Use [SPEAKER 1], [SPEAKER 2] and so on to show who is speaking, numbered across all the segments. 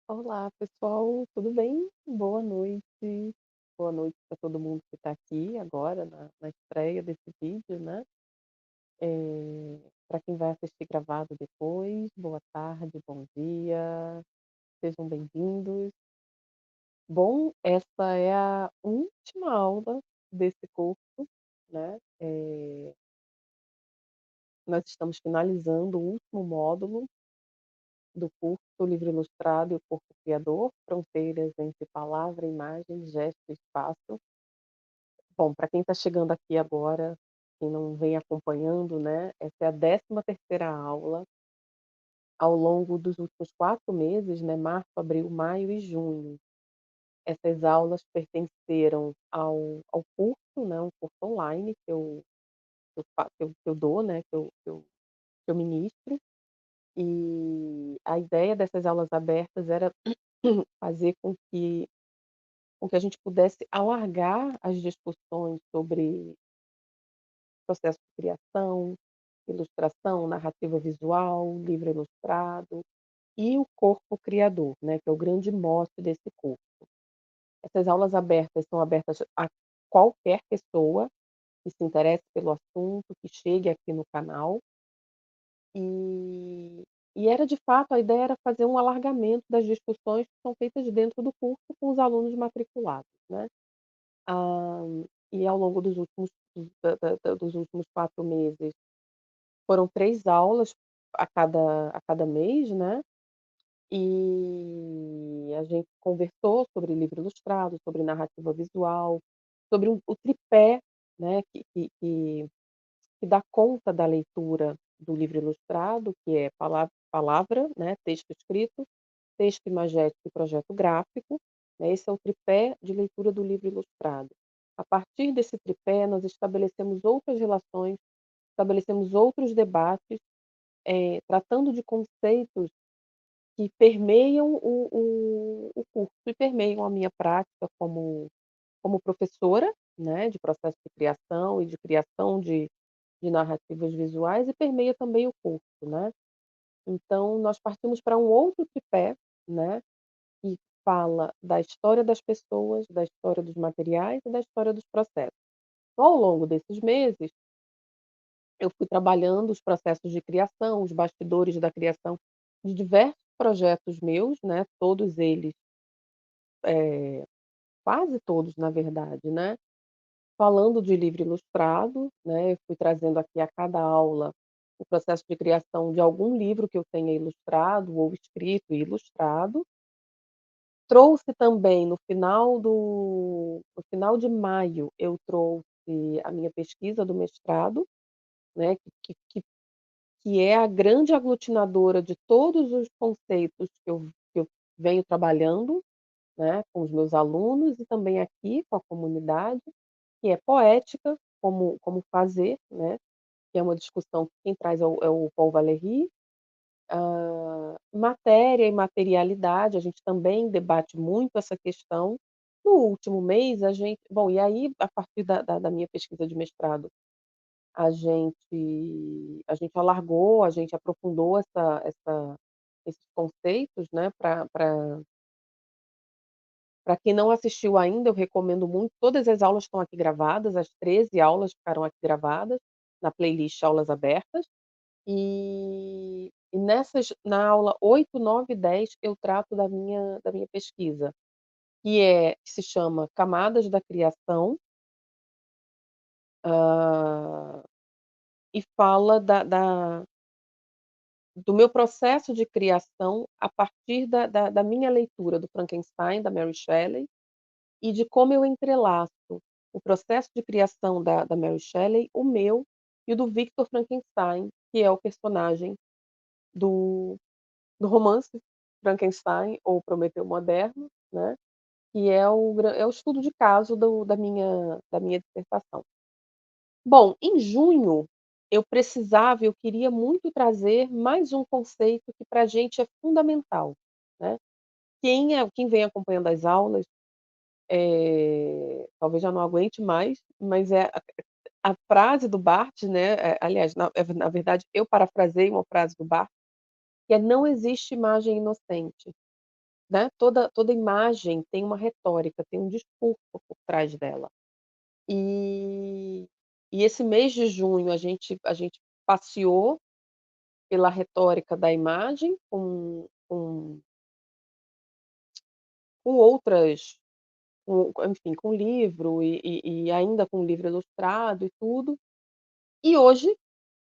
[SPEAKER 1] Olá, pessoal, tudo bem? Boa noite. Boa noite para todo mundo que está aqui agora na estreia desse vídeo, né? Para quem vai assistir gravado depois, boa tarde, bom dia, sejam bem-vindos. Bom, essa é a última aula desse curso, né? Nós estamos finalizando o último módulo do curso Livro Ilustrado e o Corpo Criador, Fronteiras entre Palavra, Imagem, Gesto e Espaço. Bom, para quem está chegando aqui agora, quem não vem acompanhando, né, essa é a 13ª aula ao longo dos últimos 4 meses, né, março, abril, maio e junho. Essas aulas pertenceram ao curso, né, um curso online que eu dou, né, que eu ministro, e a ideia dessas aulas abertas era fazer com que a gente pudesse alargar as discussões sobre processo de criação, ilustração, narrativa visual, livro ilustrado e o corpo criador, né, que é o grande mote desse curso. Essas aulas abertas são abertas a qualquer pessoa que se interesse pelo assunto, que chegue aqui no canal, e era de fato a ideia era fazer um alargamento das discussões que são feitas dentro do curso com os alunos matriculados, né. Ah, e ao longo dos últimos 4 meses foram 3 aulas a cada mês, né, e a gente conversou sobre livro ilustrado, sobre narrativa visual, sobre o tripé, né, que dá conta da leitura do livro ilustrado, que é palavra, né, texto escrito, texto imagético e projeto gráfico, né, esse é o tripé de leitura do livro ilustrado. A partir desse tripé, nós estabelecemos outras relações, estabelecemos outros debates, tratando de conceitos que permeiam o curso e permeiam a minha prática como professora, né, de processo de criação e de criação de narrativas visuais e permeia também o curso, né. Então nós partimos para um outro tripé, né, que fala da história das pessoas, da história dos materiais e da história dos processos. Então, ao longo desses meses, eu fui trabalhando os processos de criação, os bastidores da criação de diversos projetos meus, né, todos eles, eh, quase todos na verdade, né, falando de livro ilustrado, né, eu fui trazendo aqui a cada aula o processo de criação de algum livro que eu tenha ilustrado ou escrito e ilustrado. Trouxe também no final de maio, eu trouxe a minha pesquisa do mestrado, né, que é a grande aglutinadora de todos os conceitos que eu venho trabalhando, né, com os meus alunos e também aqui com a comunidade, que é poética, como fazer, né, que é uma discussão que quem traz é o Paul Valéry. Matéria e materialidade, a gente também debate muito essa questão. No último mês, e aí, a partir da minha pesquisa de mestrado, a gente alargou, a gente aprofundou esses conceitos, né, para quem não assistiu ainda, eu recomendo muito, todas as aulas estão aqui gravadas, as 13 aulas ficaram aqui gravadas, na playlist Aulas Abertas. Na aula 8, 9 e 10 eu trato da minha pesquisa, que se chama Camadas da Criação, hã, e fala do meu processo de criação a partir da minha leitura do Frankenstein, da Mary Shelley, e de como eu entrelaço o processo de criação da Mary Shelley, o meu e o do Victor Frankenstein, que é o personagem do do romance Frankenstein ou Prometeu Moderno, né, que é o estudo de caso da minha dissertação. Bom, em junho, eu queria muito trazer mais um conceito que para a gente é fundamental, né. Quem vem acompanhando as aulas, talvez já não aguente mais, mas é a frase do Barthes, né, aliás, na verdade, eu parafrasei uma frase do Barthes, que é: "Não existe imagem inocente". né, toda imagem tem uma retórica, tem um discurso por trás dela. E e esse mês de junho a gente passeou pela retórica da imagem com outras enfim, com livro e ainda com livro ilustrado e tudo. E hoje,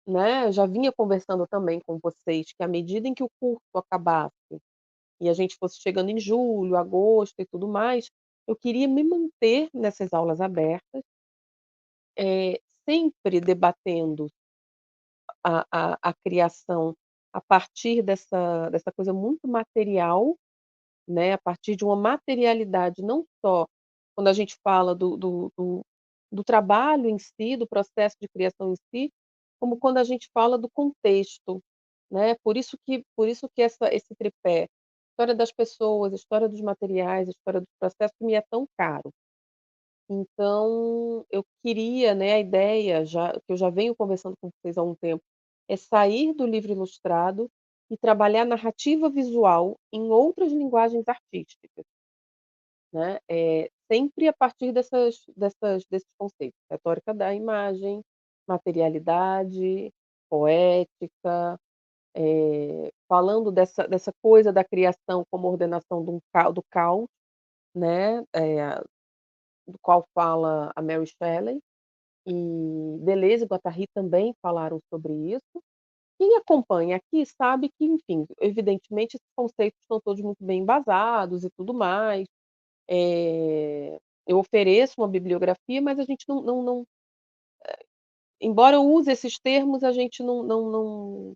[SPEAKER 1] né, eu já vinha conversando também com vocês que à medida em que o curso acabasse e a gente fosse chegando em julho, agosto e tudo mais, eu queria me manter nessas aulas abertas, sempre debatendo a criação a partir dessa coisa muito material, né, a partir de uma materialidade não só quando a gente fala do trabalho em si, do processo de criação em si, como quando a gente fala do contexto, né, por isso que esse tripé, história das pessoas, história dos materiais, história do processo me é tão caro. Então, eu queria, né, a ideia já que eu já venho conversando com vocês há um tempo, é sair do livro ilustrado e trabalhar narrativa visual em outras linguagens artísticas, né, sempre a partir desses conceitos, retórica da imagem, materialidade, poética, falando dessa coisa da criação como ordenação do caos, né, do qual fala a Mary Shelley. E Deleuze e Guattari também falaram sobre isso. Quem acompanha aqui sabe que, enfim, evidentemente esses conceitos estão todos muito bem embasados e tudo mais. Eu ofereço uma bibliografia, mas a gente não embora eu use esses termos, a gente não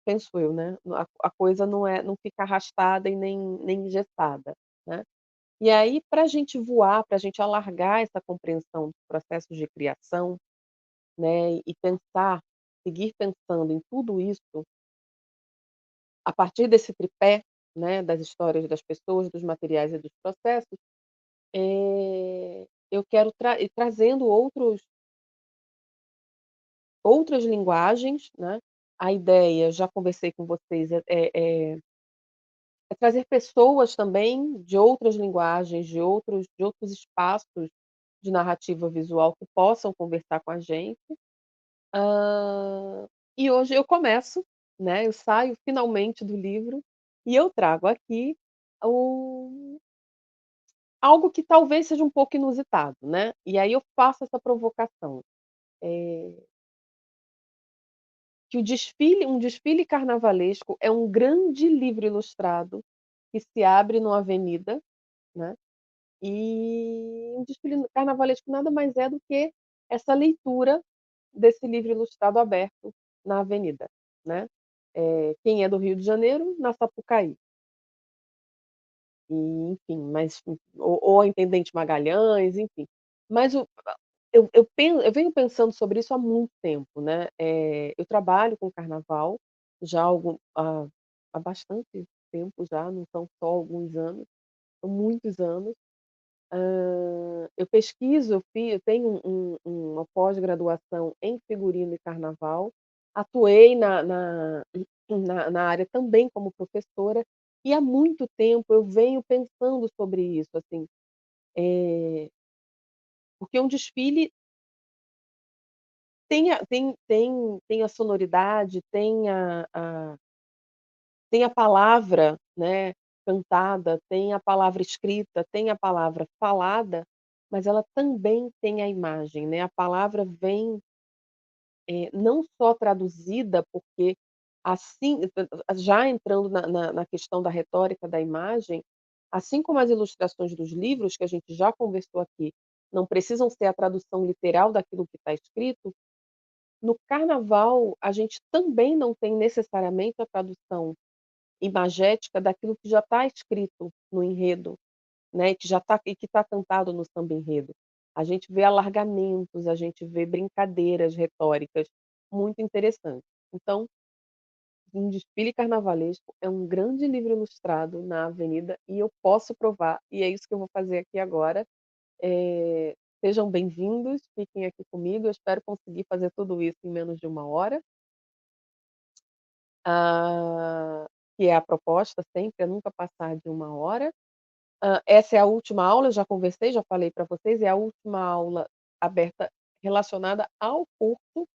[SPEAKER 1] penso eu, né, a coisa não fica arrastada e nem engessada, né. E aí, para a gente voar, para a gente alargar essa compreensão dos processos de criação, né, e seguir pensando em tudo isso, a partir desse tripé, né, das histórias das pessoas, dos materiais e dos processos, eu quero ir trazendo outras linguagens, né. A ideia, já conversei com vocês, é trazer pessoas também de outras linguagens, de outros espaços de narrativa visual que possam conversar com a gente. E hoje eu começo, né, eu saio finalmente do livro e eu trago aqui o algo que talvez seja um pouco inusitado, né, e aí eu faço essa provocação, eh, que um desfile carnavalesco é um grande livro ilustrado que se abre numa avenida, né, e um desfile carnavalesco nada mais é do que essa leitura desse livro ilustrado aberto na avenida, né. Quem é do Rio de Janeiro, na Sapucaí. E, enfim, mas ou a Intendente Magalhães, enfim. Mas eu venho pensando sobre isso há muito tempo, né. Eu trabalho com carnaval já há bastante tempo já, não são só alguns anos, são muitos anos. Eu pesquiso, eu tenho uma pós-graduação em figurino e carnaval, atuei na área também como professora, e há muito tempo eu venho pensando sobre isso, assim, porque um desfile tem a sonoridade, tem a palavra, né, cantada, tem a palavra escrita, tem a palavra falada, mas ela também tem a imagem, né, a palavra vem, não só traduzida, porque assim já entrando na questão da retórica da imagem, assim como as ilustrações dos livros que a gente já conversou aqui, não precisam ser a tradução literal daquilo que está escrito, no carnaval a gente também não tem necessariamente a tradução imagética daquilo que já está escrito no enredo, né, que está cantado no samba-enredo. A gente vê alargamentos, a gente vê brincadeiras retóricas muito interessantes. Então, um desfile carnavalesco é um grande livro ilustrado na avenida e eu posso provar, e é isso que eu vou fazer aqui agora. Sejam bem-vindos, fiquem aqui comigo, eu espero conseguir fazer tudo isso em menos de 1 hora. que é a proposta sempre, é nunca passar de 1 hora. Essa é a última aula, eu já conversei, já falei para vocês, é a última aula aberta relacionada ao curso,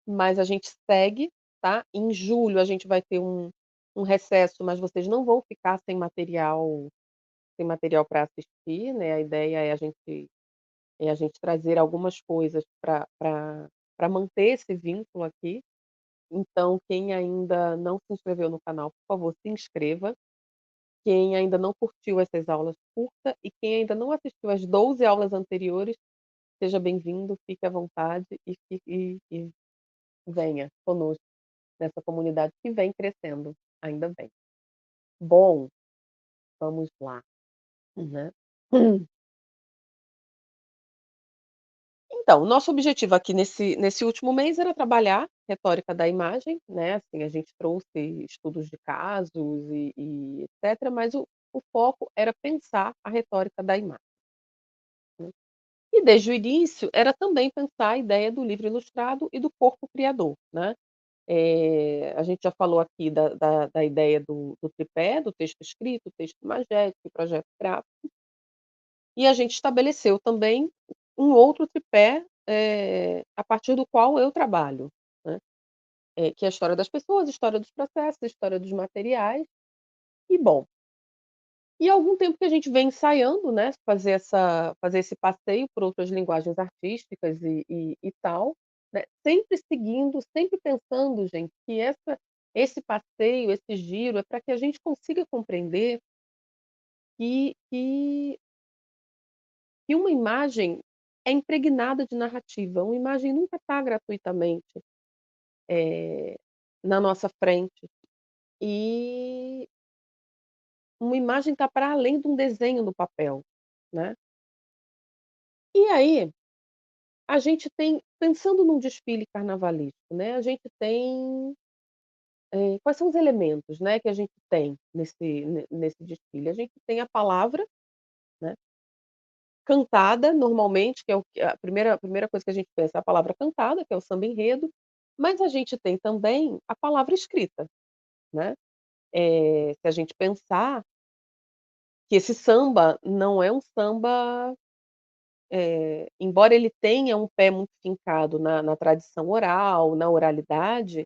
[SPEAKER 1] mas a gente segue, tá. Em julho a gente vai ter um recesso, mas vocês não vão ficar sem material para assistir, né, a ideia é a gente trazer algumas coisas para manter esse vínculo aqui. Então quem ainda não se inscreveu no canal, por favor, se inscreva. Quem ainda não curtiu essas aulas, curta, e quem ainda não assistiu às 12 aulas anteriores, seja bem-vindo, fique à vontade e venha conosco nessa comunidade que vem crescendo, ainda bem. Bom, vamos lá, né. Então, o nosso objetivo aqui nesse último mês era trabalhar retórica da imagem, né, assim, a gente trouxe estudos de casos e etcétera, mas o foco era pensar a retórica da imagem, né. E desde o início era também pensar a ideia do livro ilustrado e do corpo criador, né. A gente já falou aqui da ideia do tripé, do texto escrito, texto imagético e projeto gráfico, e a gente estabeleceu também um outro tripé, a partir do qual eu trabalho, né, que é a história das pessoas, a história dos processos, a história dos materiais, e bom, e há algum tempo que a gente vem ensaiando, né, fazer esse passeio por outras linguagens artísticas e tal, né, sempre seguindo, sempre pensando, gente, que esse passeio, esse giro é para que a gente consiga compreender que uma imagem é impregnada de narrativa, uma imagem nunca está gratuitamente, eh, na nossa frente, e uma imagem está para além de um desenho no papel, né. E aí a gente tem, pensando num desfile carnavalesco, né, a gente tem, quais são os elementos, né, que a gente tem nesse desfile? A gente tem a palavra, né, cantada normalmente, que é a primeira coisa que a gente pensa é a palavra cantada, que é o samba-enredo, mas a gente tem também a palavra escrita, né. Se a gente pensar que esse samba não é um samba, embora ele tenha um pé muito fincado na tradição oral, na oralidade,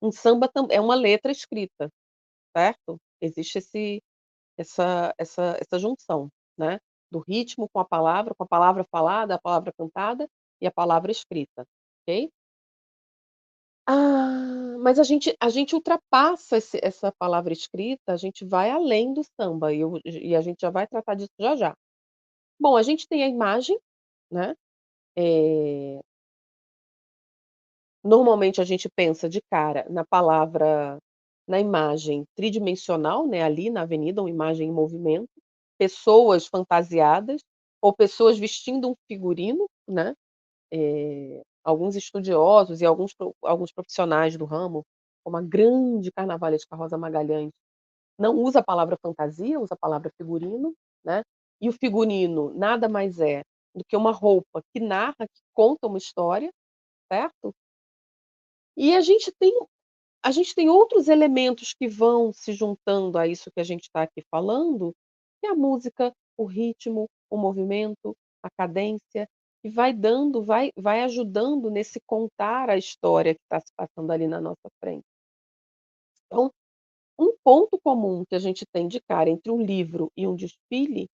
[SPEAKER 1] um samba é uma letra escrita, certo? Existe essa junção, né, do ritmo com a palavra falada, a palavra cantada e a palavra escrita, ok? Mas a gente ultrapassa essa palavra escrita, a gente vai além do samba e a gente já vai tratar disso já já. Bom, a gente tem a imagem, né, eh normalmente a gente pensa de cara na imagem tridimensional, né, ali na avenida, uma imagem em movimento, pessoas fantasiadas ou pessoas vestindo um figurino, né, alguns estudiosos e alguns profissionais do ramo, como a grande carnavalesca Rosa Magalhães, não usa a palavra fantasia, usa a palavra figurino, né, e o figurino nada mais é do que uma roupa que narra, que conta uma história, certo? E a gente tem outros elementos que vão se juntando a isso que a gente está aqui falando, que é a música, o ritmo, o movimento, a cadência, que vai ajudando nesse contar a história que está se passando ali na nossa frente. Então, um ponto comum que a gente tem de cara entre um livro e um desfile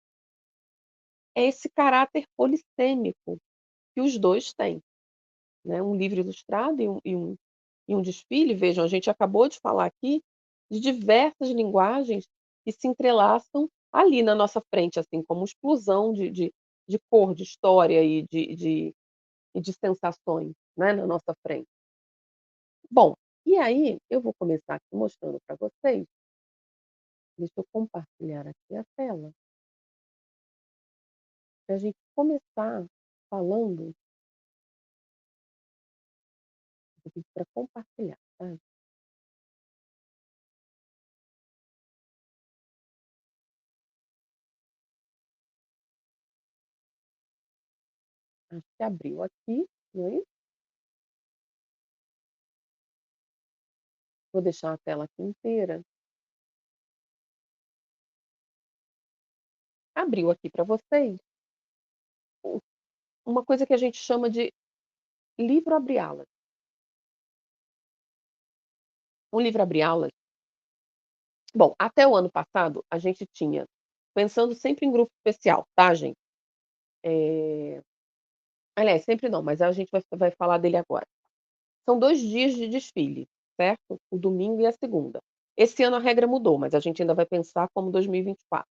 [SPEAKER 1] é esse caráter polissêmico que os 2 têm, né, um livro ilustrado e um desfile, vejam, a gente acabou de falar aqui de diversas linguagens que se entrelaçam ali na nossa frente, assim, como explosão de cor, de história e de sensações, né, na nossa frente. Bom, e aí eu vou começar aqui mostrando para vocês, deixa eu compartilhar aqui a tela, para a gente começar falando, para compartilhar, tá. Acho que abriu aqui, não é isso? Vou deixar a tela aqui inteira. abriu aqui para vocês u uma coisa que a gente chama de livro abre-alas. Um livro abre-alas bom, até o ano passado a gente tinha, pensando sempre em grupo especial, tá gente, eh, aliás sempre não, mas a gente vai falar dele agora. São 2 dias de desfile, certo? O domingo e a segunda. Esse ano a regra mudou, mas a gente ainda vai pensar como 2024.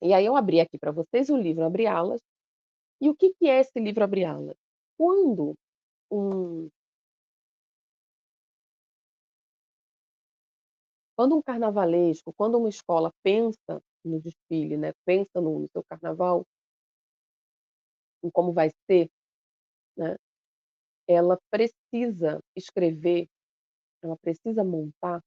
[SPEAKER 1] E aí eu abri aqui para vocês o livro abre-alas, e o que que é esse livro abre-alas? Quando um quando um carnavalesco, quando uma escola pensa no desfile, né, pensa no seu carnaval, em como vai ser, né, ela precisa escrever, ela precisa montar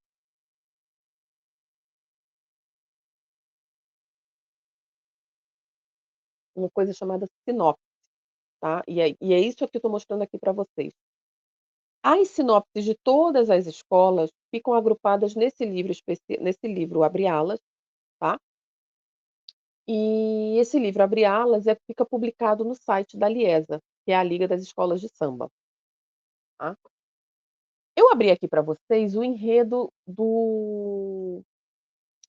[SPEAKER 1] uma coisa chamada sinopse, tá. E é isso que eu estou mostrando aqui para vocês. As sinopses de todas as escolas ficam agrupadas nesse livro Abre Alas, tá. E esse livro Abre Alas, fica publicado no site da Liesa, que é a Liga das Escolas de Samba, tá. Eu abri aqui para vocês o enredo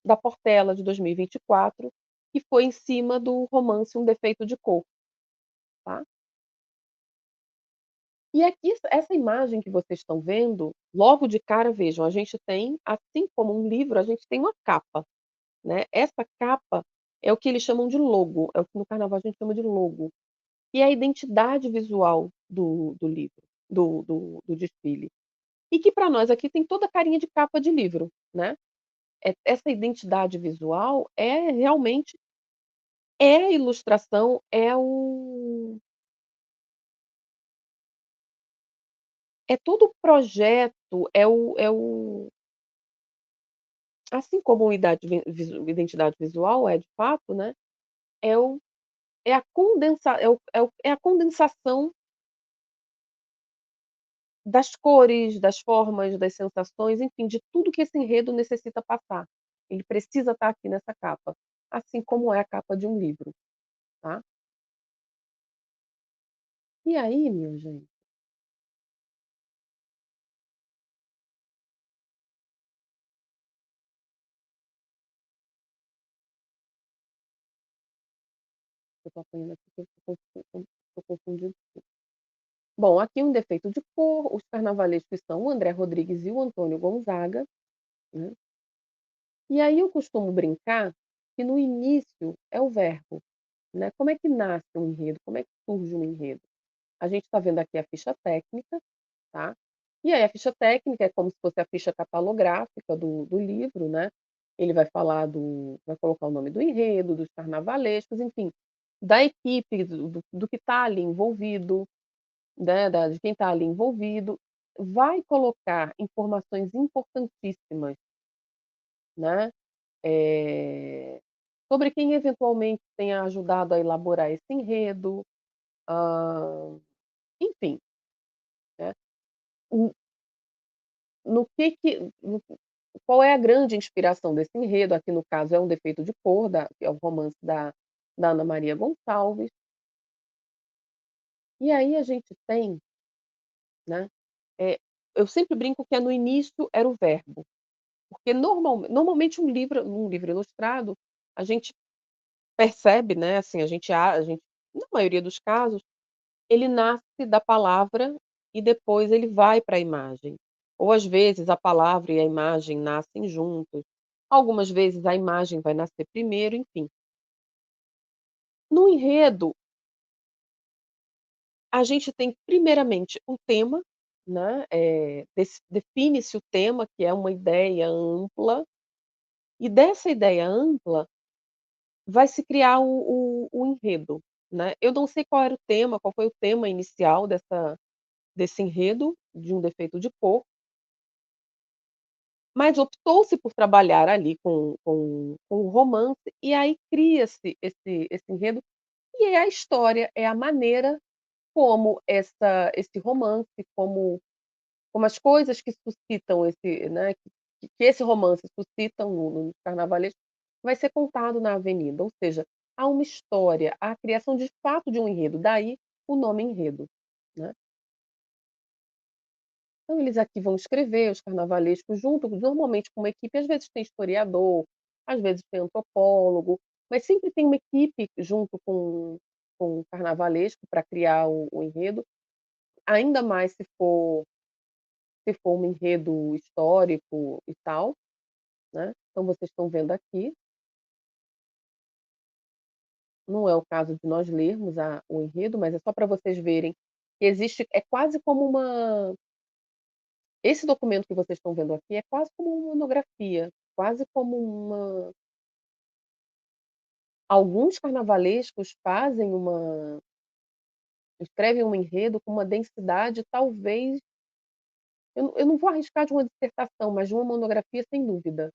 [SPEAKER 1] da Portela de 2024, que foi em cima do romance Um Defeito de Cor, tá. E aqui essa imagem que vocês estão vendo, logo de cara vejam, a gente tem, assim como um livro, a gente tem uma capa, né. Essa capa é o que eles chamam de logo, é o que no carnaval a gente chama de logo, que é a identidade visual do livro, do desfile. E que para nós aqui tem toda a carinha de capa de livro, né. Essa identidade visual é realmente a ilustração, é todo o projeto, assim como identidade visual é de fato, né, é o é a condensa é a condensação das cores, das formas, das sensações, enfim, de tudo que esse enredo necessita passar. Ele precisa estar aqui nessa capa, assim como é a capa de um livro, tá. E aí, minha gente, eu tô apanhando aqui que eu tô confundindo tudo. Bom, aqui um defeito de cor, os carnavalescos são o André Rodrigues e o Antônio Gonzaga, né. E aí eu costumo brincar que no início é o verbo, né, como é que nasce um enredo, como é que surge um enredo? A gente está vendo aqui a ficha técnica, tá, e aí a ficha técnica é como se fosse a ficha catalográfica do livro, né, ele vai colocar o nome do enredo, dos carnavalescos, enfim, da equipe, do que está ali envolvido, né, de quem está ali envolvido, vai colocar informações importantíssimas, né, sobre quem eventualmente tenha ajudado a elaborar esse enredo, enfim, né. O no que no qual é a grande inspiração desse enredo, aqui no caso é Um Defeito de Cor, que é o romance da Ana Maria Gonçalves. E aí a gente tem, né, eu sempre brinco que no início era o verbo, porque normalmente um livro ilustrado, a gente percebe, né, assim, a gente na maioria dos casos, ele nasce da palavra e depois ele vai para a imagem. Ou às vezes a palavra e a imagem nascem juntos, algumas vezes a imagem vai nascer primeiro, enfim. No enredo, a gente tem primeiramente um tema, né, define-se o tema, que é uma ideia ampla, e dessa ideia ampla vai se criar o enredo, né. Eu não sei qual foi o tema inicial desse enredo, de Um Defeito de Cor, mas optou-se por trabalhar ali com o romance, e aí cria-se esse enredo, e é a história, é a maneira como esse romance, como as coisas que suscitam esse, né, que esse romance suscitam no carnavalesco, vai ser contado na avenida, ou seja, há uma história, há a criação de fato de um enredo, daí o nome enredo, né. Então eles aqui vão escrever, os carnavalescos junto, normalmente com uma equipe, às vezes tem historiador, às vezes tem antropólogo, mas sempre tem uma equipe junto com o carnavalesco para criar o enredo, ainda mais se for um enredo histórico e tal, né. Então vocês estão vendo aqui, não é o caso de nós lermos o enredo, mas é só para vocês verem que existe, é quase como uma, esse documento que vocês estão vendo aqui é quase como uma monografia, quase como uma, alguns carnavalescos fazem uma, escrevem um enredo com uma densidade talvez, eu não vou arriscar de uma dissertação, mas de uma monografia sem dúvida,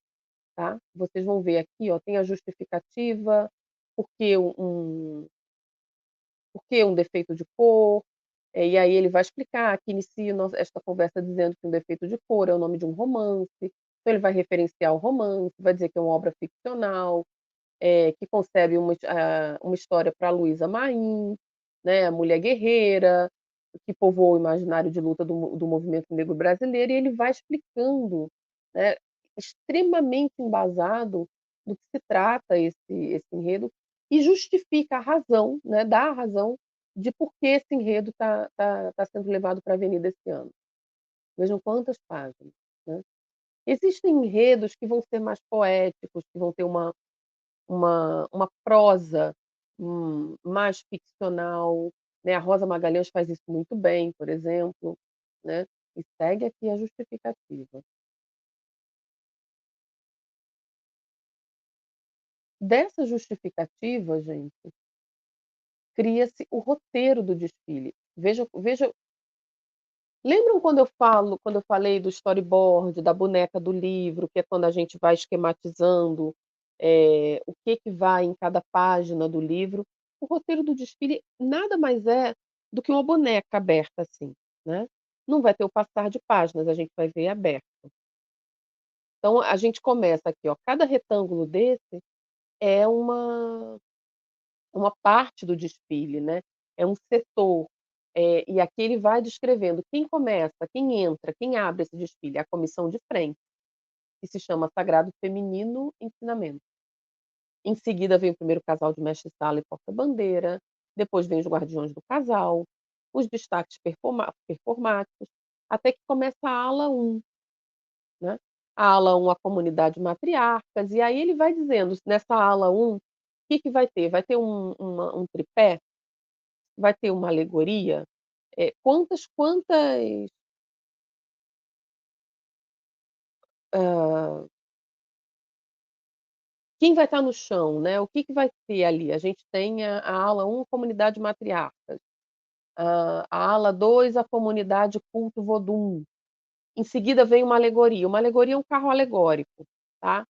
[SPEAKER 1] tá. Vocês vão ver aqui, ó, tem a justificativa, por que um defeito de cor, e aí ele vai explicar que inicia esta conversa dizendo que um defeito de cor é o nome de um romance, então ele vai referenciar o romance, vai dizer que é uma obra ficcional, que concebe uma história para Luísa Maim, né, a mulher guerreira, que povoou o imaginário de luta do movimento negro brasileiro, e ele vai explicando, né, extremamente embasado do que se trata esse enredo, e justifica a razão, né, dá a razão de por que esse enredo está sendo levado para a avenida esse ano. Vejam quantas páginas, né. Existem enredos que vão ser mais poéticos, que vão ter uma prosa, mais ficcional, né, a Rosa Magalhães faz isso muito bem, por exemplo, né, e segue aqui a justificativa. Dessa justificativa, gente, cria-se o roteiro do desfile. Veja, lembram quando eu falei do storyboard, da boneca do livro, que é quando a gente vai esquematizando, o que que vai em cada página do livro? O roteiro do desfile nada mais é do que uma boneca aberta assim, né. Não vai ter o passar de páginas, a gente vai ver aberto. Então a gente começa aqui, ó, cada retângulo desse é uma parte do desfile, né, é um setor, e aqui ele vai descrevendo quem começa, quem entra, quem abre esse desfile, é a comissão de frente, que se chama Sagrado Feminino Ensinamento. Em seguida vem o primeiro casal de mestre-sala e porta-bandeira, depois vem os guardiões do casal, os destaques performáticos, até que começa a ala 1, né. A ala 1, a comunidade matriarcas, e aí ele vai dizendo, nessa ala 1, que vai ter? Vai ter um tripé? Vai ter uma alegoria? Quantas, hã, quem vai estar no chão, né, o que que vai ter ali? A gente tem a ala 1, a comunidade matriarcas, a ala 2, a comunidade culto Vodum, em seguida vem uma alegoria é um carro alegórico, tá.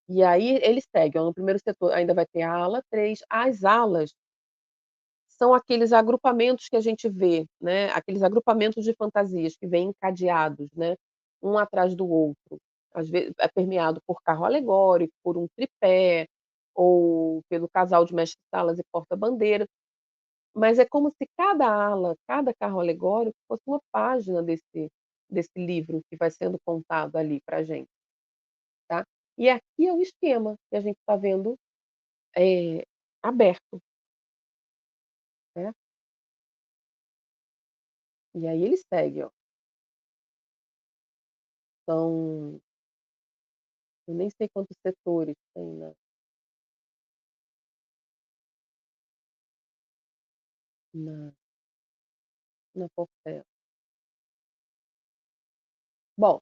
[SPEAKER 1] E aí ele segue, ó, no primeiro setor ainda vai ter a ala 3, as alas são aqueles agrupamentos que a gente vê, né, aqueles agrupamentos de fantasias que vêm encadeados, né, um atrás do outro. Às vezes é permeado por carro alegórico, por um tripé, ou pelo casal de mestre-salas e porta-bandeira, mas é como se cada ala, cada carro alegórico fosse uma página desse livro que vai sendo contado ali pra gente, tá. E aqui é o esquema que a gente está vendo, eh, aberto, né. E aí ele segue, ó. São, eu nem sei quantos setores tem na na Portela. Bom,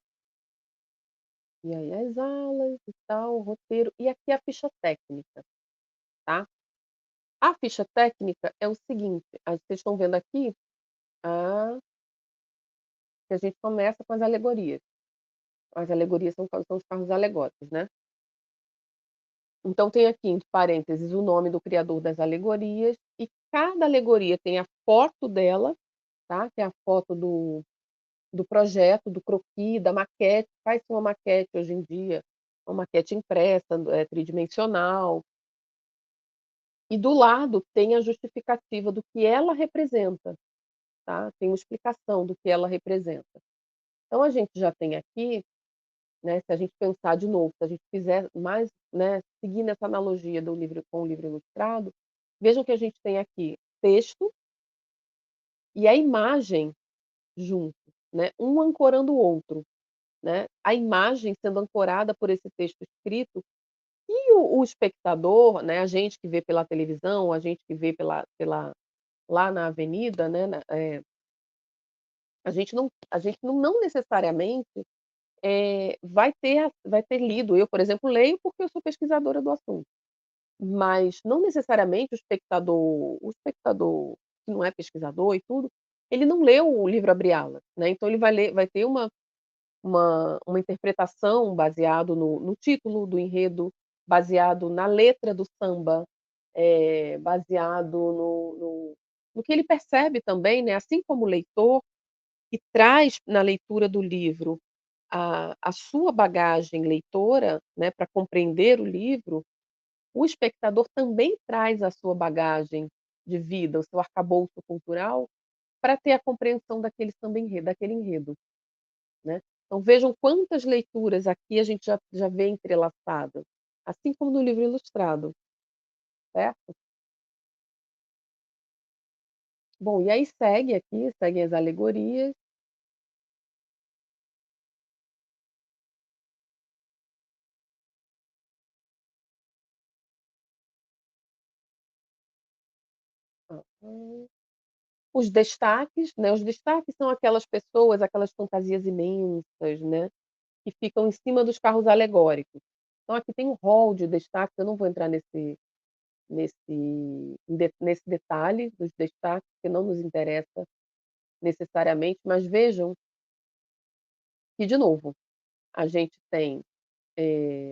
[SPEAKER 1] e aí as alas e tal, o roteiro, e aqui a ficha técnica, tá. A ficha técnica é o seguinte, vocês estão vendo aqui, a que a gente começa com as alegorias. As alegorias são os carros alegóricos, né. Então tem aqui entre parênteses o nome do criador das alegorias, e cada alegoria tem a foto dela, tá, que é a foto do projeto, do croquis, da maquete, faz-se uma maquete hoje em dia, uma maquete impressa, tridimensional, e do lado tem a justificativa do que ela representa, tá, tem uma explicação do que ela representa. Então a gente já tem aqui, né, se a gente pensar de novo, se a gente fizer mais, né, seguindo essa analogia do livro com o livro ilustrado, vejam que a gente tem aqui texto e a imagem junto, né, um ancorando o outro, né, a imagem sendo ancorada por esse texto escrito e o espectador, né, a gente que vê pela televisão, a gente que vê pela lá na avenida, né, a gente não necessariamente, vai ter lido. Eu, por exemplo, leio porque eu sou pesquisadora do assunto, mas não necessariamente o espectador que não é pesquisador e tudo, ele não leu o livro Abre Alas, né, então ele vai ter uma interpretação baseado no título do enredo, baseado na letra do samba, baseado no que ele percebe também, né, assim como o leitor, que traz na leitura do livro a sua bagagem leitora, né, para compreender o livro, o espectador também traz a sua bagagem de vida, o seu arcabouço cultural, para ter a compreensão daquele samba enredo daquele enredo, né. Então vejam quantas leituras aqui a gente já vê entrelaçadas, assim como no livro ilustrado, certo? Bom, e aí seguem as alegorias. Hã, os destaques são aquelas pessoas, aquelas fantasias imensas, né, que ficam em cima dos carros alegóricos. Então aqui tem um rol de destaques, eu não vou entrar nesse detalhe dos destaques, que não nos interessa necessariamente, mas vejam que, de novo, a gente tem,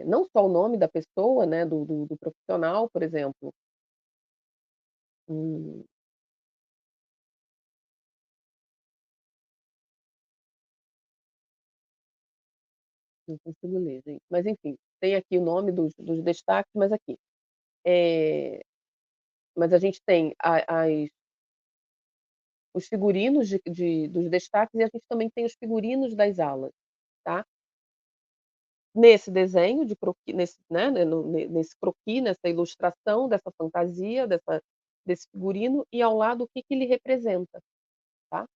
[SPEAKER 1] não só o nome da pessoa, né, do profissional, por exemplo, hum, não consigo ler, gente, mas enfim, tem aqui o nome dos destaques, mas aqui, eh, mas a gente tem a as os figurinos dos destaques e a gente também tem os figurinos das alas, tá. Nesse desenho de croqui nesse, né, nesse croquis, nessa ilustração dessa fantasia, desse figurino e ao lado o que que ele representa, tá.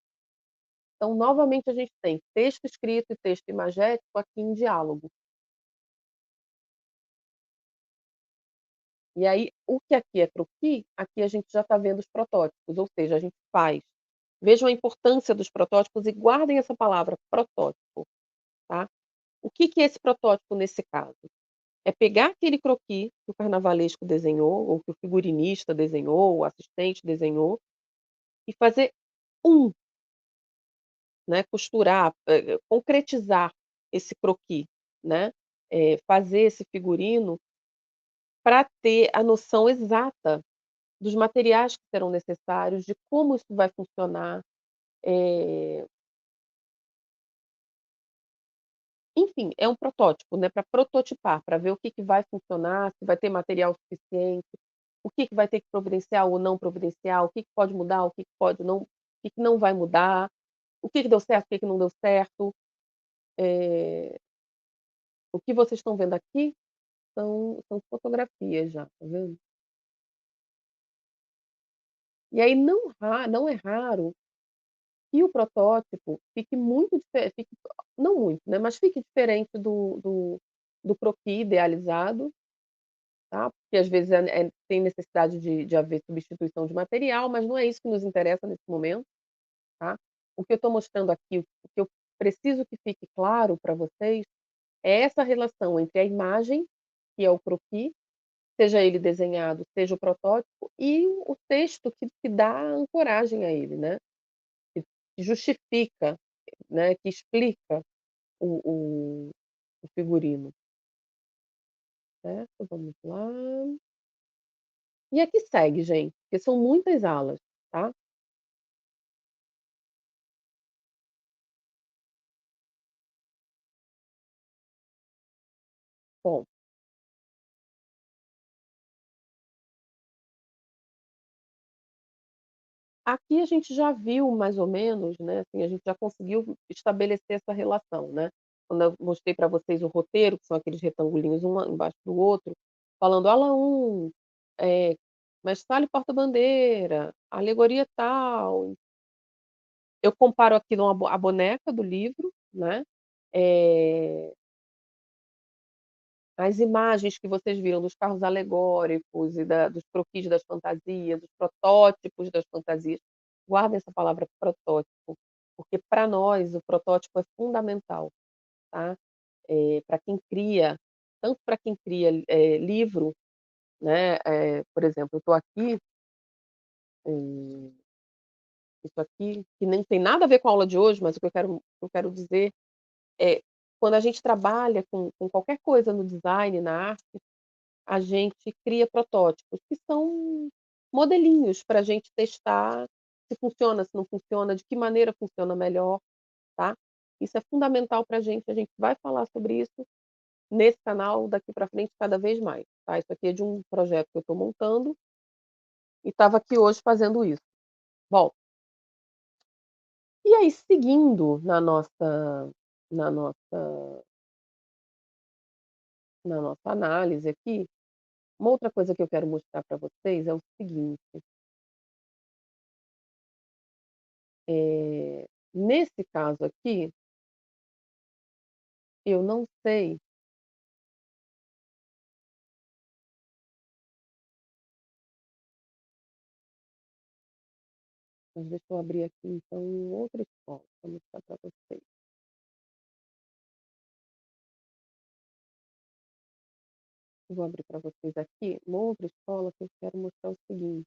[SPEAKER 1] Então novamente a gente tem texto escrito e texto imagético aqui em diálogo. E aí, o que aqui é croquis, aqui a gente já está vendo os protótipos, ou seja, a gente faz. Vejam a importância dos protótipos e guardem essa palavra, protótipo, tá. O que que é esse protótipo nesse caso? É pegar aquele croquis que o carnavalesco desenhou, ou que o figurinista desenhou, o assistente desenhou, e fazer um, né, costurar, concretizar esse croquis, né, fazer esse figurino para ter a noção exata dos materiais que serão necessários, de como isso vai funcionar, eh, enfim, é um protótipo, né, para prototipar, para ver o que que vai funcionar, se vai ter material suficiente, o que que vai ter que providenciar ou não providenciar, o que que pode mudar, o que que pode não, o que que não vai mudar, o que que deu certo, o que que não deu certo. Eh, o que vocês estão vendo aqui são fotografias já, tá vendo? E aí não é raro que o protótipo fique muito fique, não muito, né, mas fique diferente do croquis idealizado, tá, porque às vezes tem necessidade de haver substituição de material, mas não é isso que nos interessa nesse momento, tá. O que eu estou mostrando aqui, o que eu preciso que fique claro para vocês, é essa relação entre a imagem, que é o croquis, seja ele desenhado, seja o protótipo, e o texto que dá ancoragem a ele, né, que justifica, né, que explica o o figurino, certo, vamos lá. E aqui segue, gente, porque são muitas alas, tá. Bom, aqui a gente já viu mais ou menos, né, assim, a gente já conseguiu estabelecer essa relação, né. Quando eu mostrei para vocês o roteiro, que são aqueles retangulinhos um embaixo do outro, falando ala 1, eh, mestre porta-bandeira, alegoria tal. Eu comparo aquilo a boneca do livro, né, eh, as imagens que vocês viram dos carros alegóricos e dos croquis das fantasias, dos protótipos das fantasias, guardem essa palavra protótipo, porque para nós o protótipo é fundamental, tá. Pra quem cria, tanto para quem cria, livro, né, por exemplo, eu estou aqui, isso aqui, que nem tem nada a ver com a aula de hoje, mas o que eu quero dizer é, quando a gente trabalha com qualquer coisa no design, na arte, a gente cria protótipos, que são modelinhos para a gente testar se funciona, se não funciona, de que maneira funciona melhor, tá. Isso é fundamental para a gente vai falar sobre isso nesse canal daqui para frente cada vez mais, tá. Isso aqui é de um projeto que eu estou montando, e estava aqui hoje fazendo isso. Bom, e aí seguindo na nossa na nossa análise aqui, uma outra coisa que eu quero mostrar para vocês é o seguinte, nesse caso aqui, eu não sei, mas deixa eu abrir aqui então outra escola para mostrar para vocês. Eu vou abrir para vocês aqui uma outra escola que eu quero mostrar o seguinte,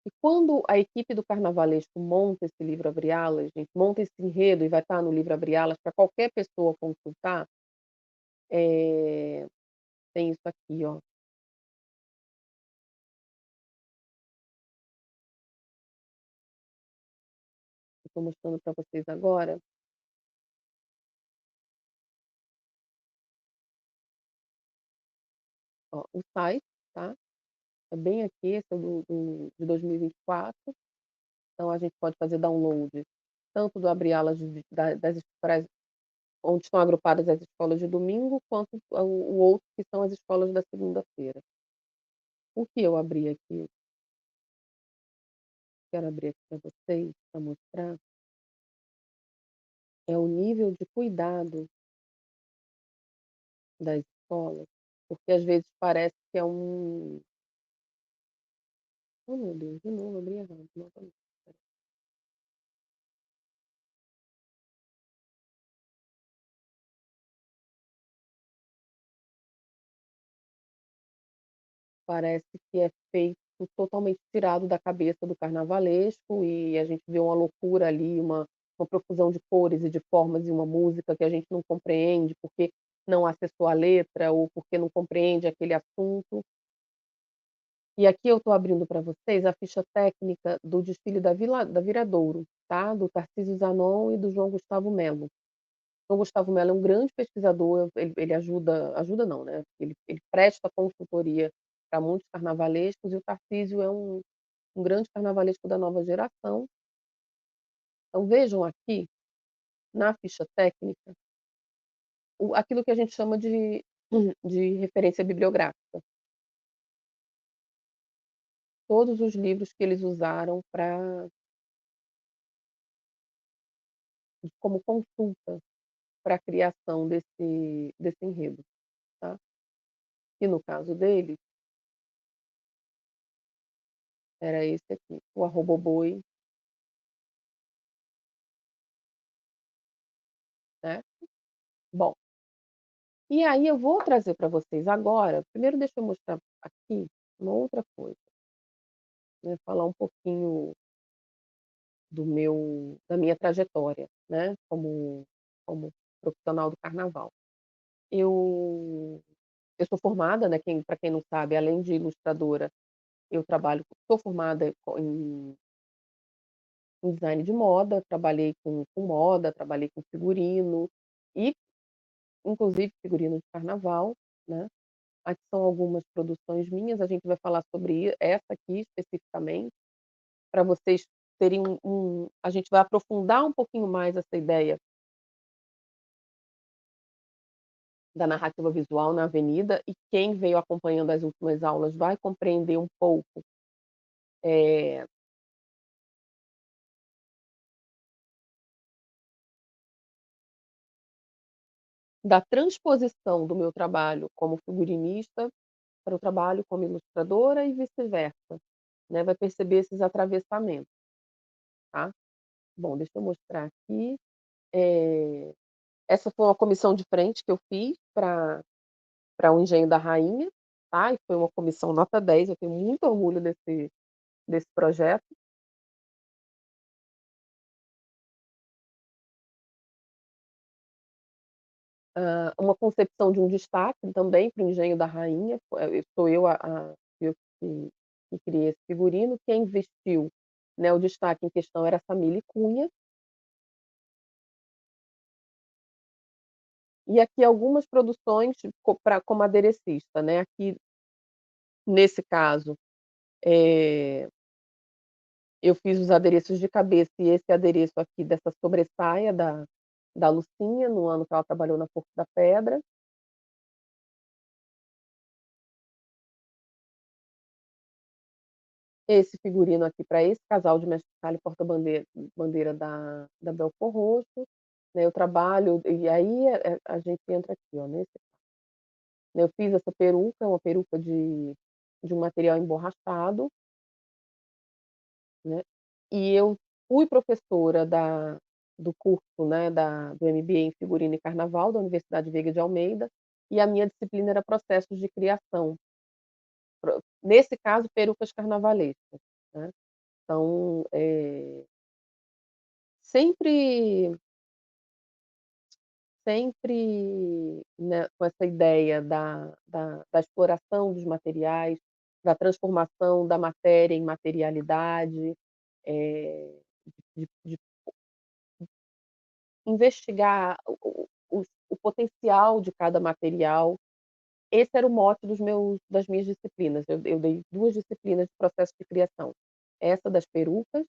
[SPEAKER 1] que quando a equipe do carnavalesco monta esse livro Abre Alas, gente, monta esse enredo e vai estar no livro Abre Alas para qualquer pessoa consultar, tem isso aqui, ó, eu estou mostrando para vocês agora, ó, o site, tá, é bem aqui, esse é de 2024. Então a gente pode fazer download tanto do Abre Alas das escolas onde estão agrupadas as escolas de domingo, quanto o outro que são as escolas da segunda-feira. O que eu abri aqui, quero abrir aqui para vocês, para mostrar, é o nível de cuidado das escolas, porque às vezes parece que é um, oh meu Deus, de novo abri errado, novamente. Parece que é feito totalmente tirado da cabeça do carnavalesco e a gente vê uma loucura ali, uma profusão de cores e de formas e uma música que a gente não compreende, porque não acessou a letra ou porque não compreende aquele assunto. E aqui eu estou abrindo para vocês a ficha técnica do desfile da Viradouro, tá, do Tarcísio Zanon e do João Gustavo Melo. João Gustavo Melo é um grande pesquisador, ele ajuda não, né, ele presta consultoria para muitos carnavalescos e o Tarcísio é um grande carnavalesco da nova geração. Então vejam aqui, na ficha técnica, aquilo que a gente chama de referência bibliográfica. Todos os livros que eles usaram como consulta para a criação desse enredo, tá. E no caso deles, era esse aqui, o Arroba Boi, né. Bom, e aí eu vou trazer para vocês agora, primeiro deixa eu mostrar aqui uma outra coisa, né, falar um pouquinho da minha trajetória, né, como profissional do carnaval. Eu eu sou formada, né, para quem não sabe, além de ilustradora, eu trabalho sou formada em design de moda, trabalhei com moda, trabalhei com figurino e inclusive figurino de carnaval, né. Aqui são algumas produções minhas, a gente vai falar sobre essa aqui especificamente, para vocês terem a gente vai aprofundar um pouquinho mais essa ideia da narrativa visual na avenida, e quem veio acompanhando as últimas aulas vai compreender um pouco, eh, da transposição do meu trabalho como figurinista para o trabalho como ilustradora e vice-versa, né, vai perceber esses atravessamentos, tá. Bom, deixa eu mostrar aqui, eh, essa foi uma comissão de frente que eu fiz para o Engenho da Rainha, tá, e foi uma comissão nota 10. Eu tenho muito orgulho desse projeto. Uma concepção de um destaque também para o Engenho da Rainha, sou eu que criei esse figurino, quem vestiu, né, o destaque em questão era a Samile Cunha, e aqui algumas produções como aderecista, né, aqui nesse caso, eh, eu fiz os adereços de cabeça e esse adereço aqui dessa sobressaia da Lucinha, no ano que ela trabalhou na Corte da Pedra. Esse figurino aqui para esse casal de mestre-sala e bandeira da Belfor Roxo, né, eu trabalho e aí, a gente entra aqui, ó, eu fiz essa peruca, é uma peruca de um material emborrachado, né, e eu fui professora do curso, né, do MBA em Figurino e Carnaval da Universidade Veiga de Almeida, e a minha disciplina era processos de criação, nesse caso perucas carnavalescas, né. Então, sempre sempre, né, com essa ideia da exploração dos materiais, da transformação da matéria em materialidade, de investigar o potencial de cada material. Esse era o mote das minhas disciplinas. Eu dei 2 disciplinas de processo de criação. Essa das perucas,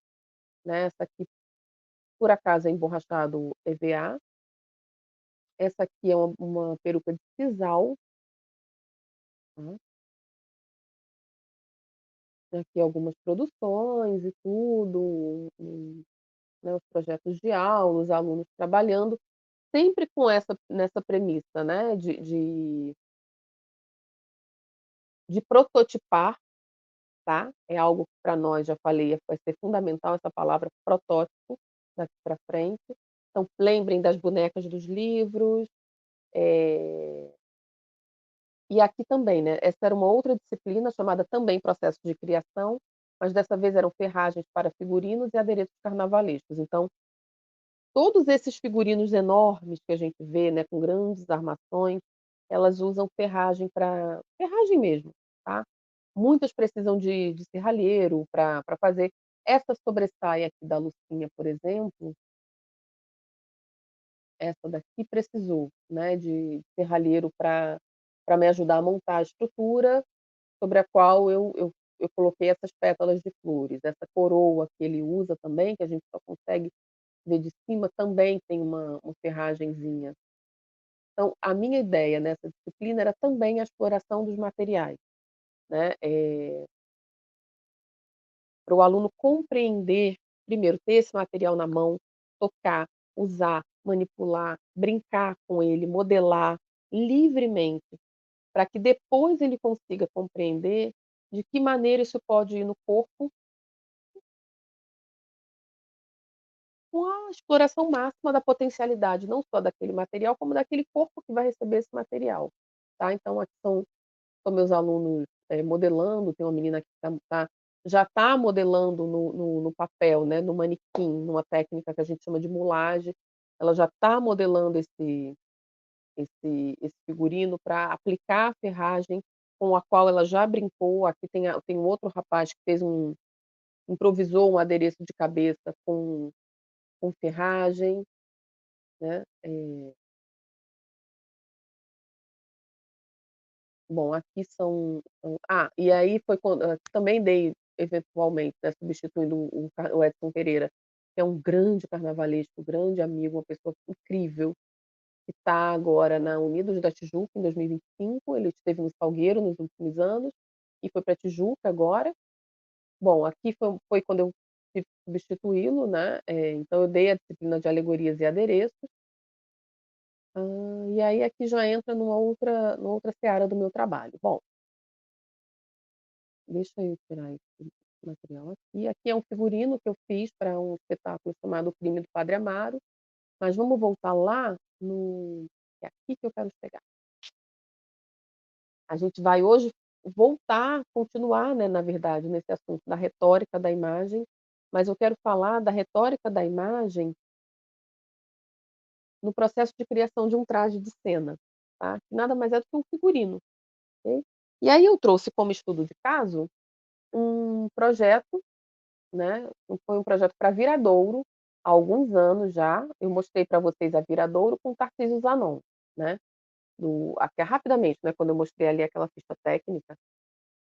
[SPEAKER 1] né, essa aqui por acaso é emborrachado EVA. Essa aqui é uma peruca de sisal, tá. Tem aqui algumas produções e tudo, né, os projetos de aula, os alunos trabalhando, sempre com essa nessa premissa, né, de prototipar, tá. É algo que para nós, já falei, vai ser fundamental essa palavra protótipo, daqui para frente. Então lembrem das bonecas dos livros, eh e aqui também, né, essa era uma outra disciplina chamada também processo de criação, mas dessa vez eram ferragens para figurinos e adereços carnavalescos. Então, todos esses figurinos enormes que a gente vê, né, com grandes armações, elas usam ferragem mesmo, tá. Muitas precisam de serralheiro para fazer. Essa sobressaia aqui da Lucinha, por exemplo, essa daqui precisou, né, de serralheiro para me ajudar a montar a estrutura, sobre a qual eu coloquei essas pétalas de flores. Essa coroa que ele usa também, que a gente só consegue ver de cima, também tem uma ferragenzinha. Então, a minha ideia nessa disciplina era também a exploração dos materiais, né, para o aluno compreender, primeiro, ter esse material na mão, tocar, usar, manipular, brincar com ele, modelar livremente, para que depois ele consiga compreender de que maneira isso pode ir no corpo, com a exploração máxima da potencialidade, não só daquele material, como daquele corpo que vai receber esse material, tá. Então aqui são meus alunos, modelando, tem uma menina que já está modelando no papel, né, no manequim, numa técnica que a gente chama de moulage, ela já está modelando esse figurino para aplicar a ferragem com a qual ela já brincou. Aqui tem um outro rapaz que fez improvisou um adereço de cabeça com ferragem, né. Bom, aqui e aí foi quando também dei eventualmente, né, substituindo o Edson Pereira, que é um grande carnavalesco, grande amigo, uma pessoa incrível, que está agora na Unidos da Tijuca em 2025, ele esteve no Salgueiro nos últimos anos, e foi pra Tijuca agora. Bom, aqui foi quando eu tive que substituí-lo, né, então eu dei a disciplina de alegorias e adereços. E aí aqui já entra numa outra seara do meu trabalho. Bom, deixa eu tirar esse material aqui. Aqui é um figurino que eu fiz para um espetáculo chamado O Crime do Padre Amaro, mas vamos voltar lá no é aqui que eu quero chegar. A gente vai hoje voltar, continuar, né, na verdade, nesse assunto da retórica da imagem, mas eu quero falar da retórica da imagem no processo de criação de um traje de cena, tá, que nada mais é do que um figurino, ok. E aí eu trouxe como estudo de caso um projeto, né, foi um projeto para Viradouro, há alguns anos já, eu mostrei para vocês a Viradouro com Tarcísio Zanon, né, até rapidamente, né, quando eu mostrei ali aquela ficha técnica,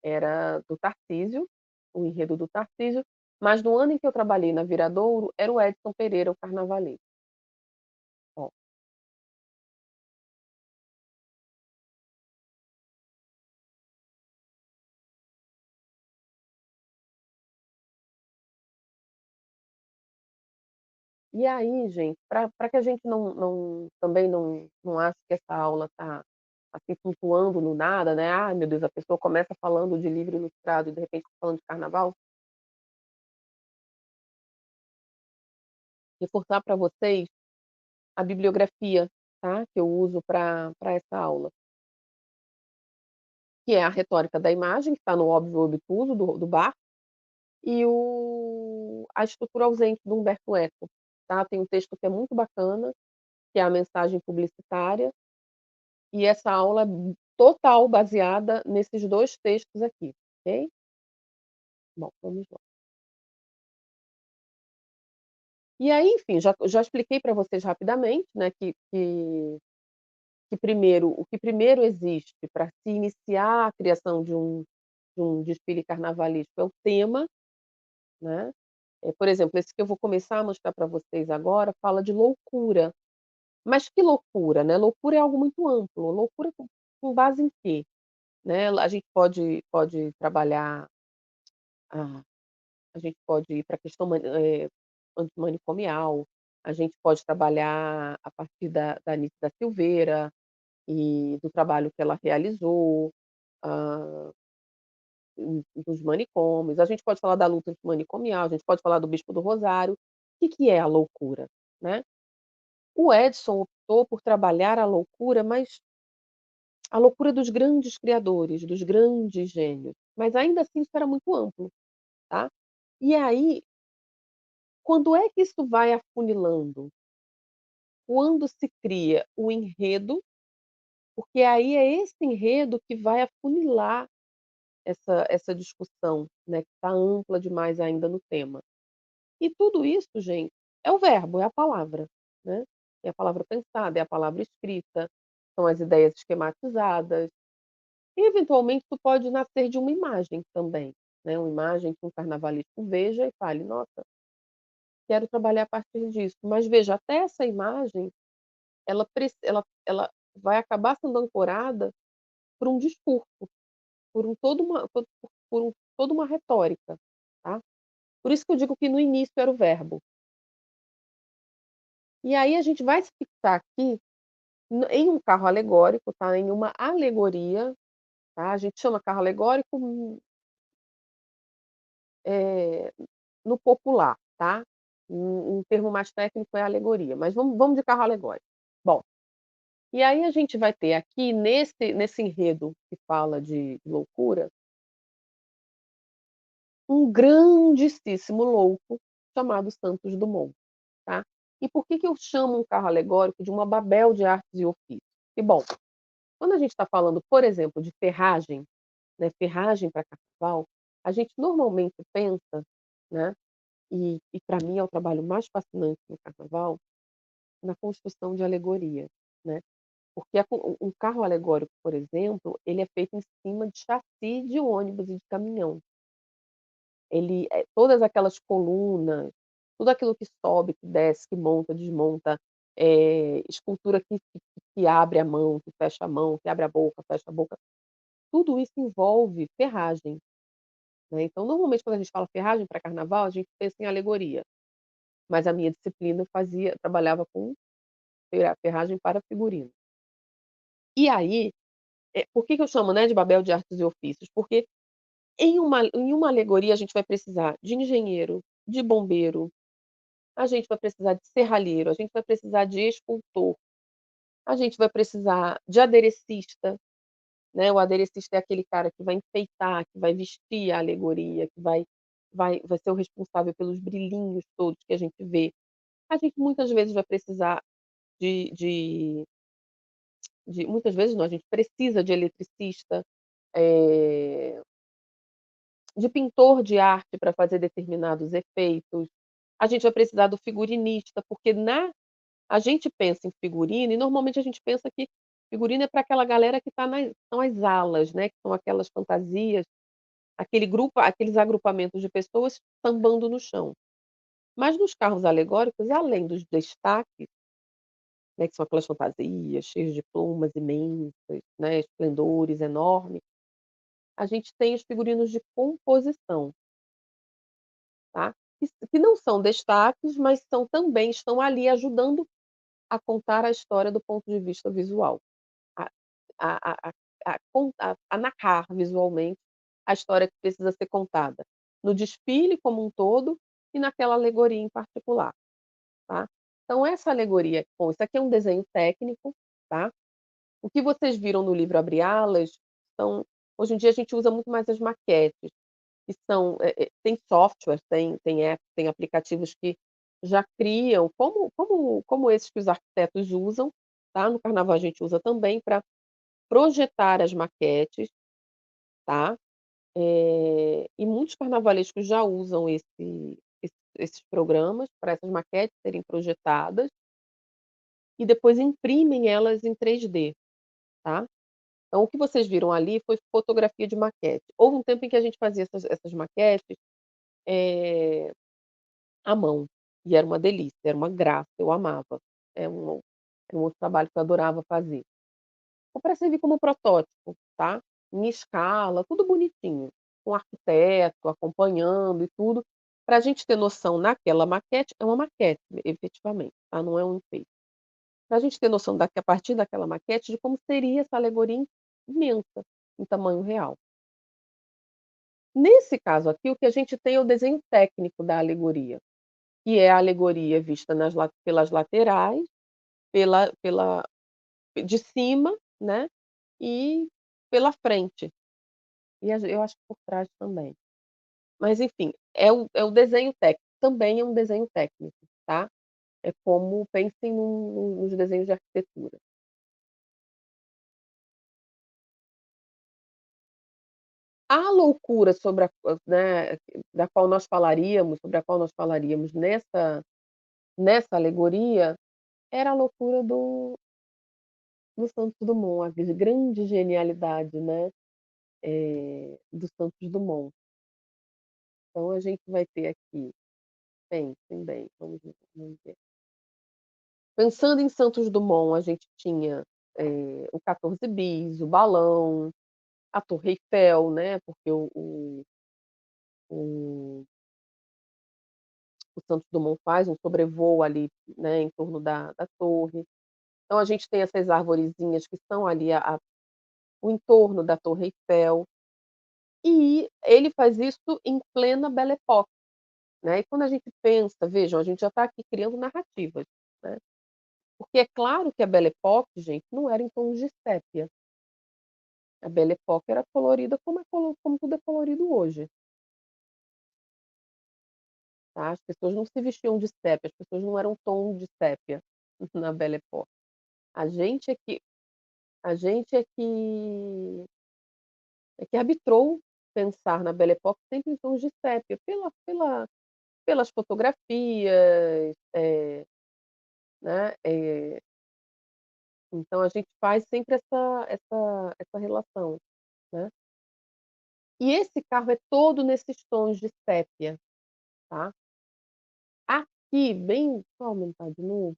[SPEAKER 1] era do Tarcísio, o enredo do Tarcísio, mas no ano em que eu trabalhei na Viradouro, era o Edson Pereira, o carnavalesco. Ó, e aí gente, para que a gente também não ache que essa aula está, assim, flutuando no nada, né, "Ai meu Deus, a pessoa começa falando de livro ilustrado e de repente está falando de carnaval", reforçar para vocês a bibliografia, tá, que eu uso para essa aula, que é a Retórica da Imagem, que está no Óbvio e Obtuso, do Barthes, e A Estrutura Ausente, do Humberto Eco, tá. Tem um texto que é muito bacana, que é a mensagem publicitária, e essa aula é total baseada nesses 2 textos aqui, ok? Bom, vamos lá. E aí, enfim, já expliquei para vocês rapidamente, né, que primeiro o que primeiro existe para se iniciar a criação de um desfile carnavalesco é o tema, né. Por exemplo, esse que eu vou começar a mostrar para vocês agora fala de loucura. Mas que loucura, né, loucura é algo muito amplo, loucura com base em quê, né, a gente pode trabalhar, a a gente pode ir para a questão antimanicomial, a gente pode trabalhar a partir da Anitta da Silveira e do trabalho que ela realizou, hã, dos manicômios, a gente pode falar da luta antimanicomial, a gente pode falar do Bispo do Rosário. O que é a loucura, né? O Edson optou por trabalhar a loucura, mas a loucura dos grandes criadores, dos grandes gênios, mas ainda assim isso era muito amplo, tá. E aí, quando é que isso vai afunilando? Quando se cria o enredo, porque aí é esse enredo que vai afunilar essa discussão, né, que está ampla demais ainda no tema. E tudo isso, gente, é o verbo, é a palavra, né. É a palavra pensada, é a palavra escrita, são as ideias esquematizadas. E eventualmente isso pode nascer de uma imagem também, né, uma imagem que um carnavalesco veja e fale: "Nossa, quero trabalhar a partir disso". Mas veja, até essa imagem, ela vai acabar sendo ancorada por um discurso, por um toda uma toda uma retórica, tá. Por isso que eu digo que no início era o verbo. E aí a gente vai se fixar aqui em um carro alegórico, tá, em uma alegoria, tá, a gente chama carro alegórico, eh no popular, tá. Um termo mais técnico é alegoria, mas vamos de carro alegórico. Bom, e aí a gente vai ter aqui nesse enredo que fala de loucura, um grandíssimo louco chamado Santos Dumont, tá. E por que que eu chamo um carro alegórico de uma Babel de artes e ofícios? E bom, quando a gente está falando, por exemplo, de ferragem, né, ferragem para carnaval, a gente normalmente pensa né. E pra mim é o trabalho mais fascinante no carnaval, na construção de alegoria, né. Porque um carro alegórico, por exemplo, ele é feito em cima de chassi de ônibus e de caminhão. Todas aquelas colunas, tudo aquilo que sobe, que desce, que monta, desmonta, escultura que abre a mão, que fecha a mão, que abre a boca, fecha a boca, tudo isso envolve ferragem, né. Então, normalmente, quando a gente fala ferragem para carnaval, a gente pensa em alegoria, mas a minha disciplina trabalhava com ferragem para figurino. E aí, por que que eu chamo, né, de Babel de artes e ofícios? Porque em uma alegoria a gente vai precisar de engenheiro, de bombeiro, a gente vai precisar de serralheiro, a gente vai precisar de escultor, a gente vai precisar de aderecista, né, o aderecista é aquele cara que vai enfeitar, que vai vestir a alegoria, que vai ser o responsável pelos brilhinhos todos que a gente vê. A gente muitas vezes vai precisar de de muitas vezes não, a gente precisa de eletricista, eh de pintor de arte para fazer determinados efeitos. A gente vai precisar do figurinista, porque a gente pensa em figurino e normalmente a gente pensa que figurino é para aquela galera que está são as alas, né, que são aquelas fantasias, aqueles agrupamentos de pessoas sambando no chão. Mas nos carros alegóricos, além dos destaques, né, que são aquelas fantasias cheias de plumas imensas, né, esplendores enormes, a gente tem os figurinos de composição. Tá? Que não são destaques, mas estão ali ajudando a contar a história do ponto de vista visual, a a narrar visualmente a história que precisa ser contada, no desfile como um todo e naquela alegoria em particular, tá. Então essa alegoria bom, isso aqui é um desenho técnico, tá. O que vocês viram no livro Abre Alas são hoje em dia a gente usa muito mais as maquetes. Que são, tem software, tem app, tem aplicativos que já criam, como esses que os arquitetos usam, tá, no carnaval a gente usa também para projetar as maquetes, tá, e muitos carnavalescos já usam esses programas para essas maquetes serem projetadas e depois imprimem elas em 3D, tá. Então o que vocês viram ali foi fotografia de maquete. Houve um tempo em que a gente fazia essas maquetes, eh à mão, e era uma delícia, era uma graça, eu amava. É um era um outro trabalho que eu adorava fazer. Ou para servir como protótipo, tá, em escala, tudo bonitinho, com arquiteto acompanhando e tudo, para a gente ter noção naquela maquete é uma maquete efetivamente, tá, não é um enfeite. Para a gente ter noção a partir daquela maquete de como seria essa alegoria imensa, em tamanho real. Nesse caso aqui, o que a gente tem é o desenho técnico da alegoria. Que é a alegoria vista pelas laterais, pela de cima, né, e pela frente. E eu acho que por trás também. Mas enfim, é o desenho técnico, também é um desenho técnico, tá. É como pensem nos desenhos de arquitetura. A loucura né, sobre a qual nós falaríamos nessa alegoria, era a loucura do Santos Dumont, a grande genialidade, né. Do Santos Dumont. Então a gente vai ter aqui, pensem bem, vamos ver. Pensando em Santos Dumont, a gente tinha, o 14 bis, o balão, a Torre Eiffel, né, porque o o Santos Dumont faz um sobrevoo ali, né, em torno da torre. Então a gente tem essas arvorezinhas que são ali o entorno da Torre Eiffel, e ele faz isso em plena Belle Époque. Né, e quando a gente pensa vejam, a gente já está aqui criando narrativas, né, porque é claro que a Belle Époque, gente, não era em tons de sépia, a Belle Époque era colorida como tudo é colorido hoje, tá, as pessoas não se vestiam de sépia, as pessoas não eram tom de sépia na Belle Époque. A gente é que a gente é que arbitrou pensar na Belle Époque sempre em tons de sépia, pelas fotografias, né, então a gente faz sempre essa relação, né. E esse carro é todo nesses tons de sépia, tá. Aqui bem, deixa eu aumentar de novo,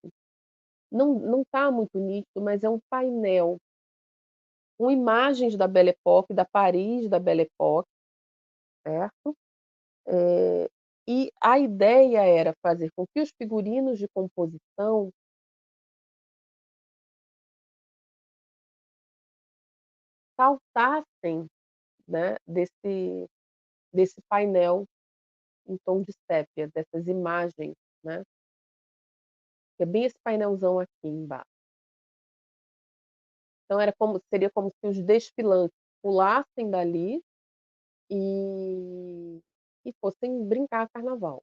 [SPEAKER 1] não tá muito nítido, mas é um painel com imagens da Belle Époque, da Paris da Belle Époque, certo. E a ideia era fazer com que os figurinos de composição saltassem, né, desse painel em tom de sépia, dessas imagens, né, que é bem esse painelzão aqui embaixo. Então seria como se os desfilantes pulassem dali e fossem brincar carnaval.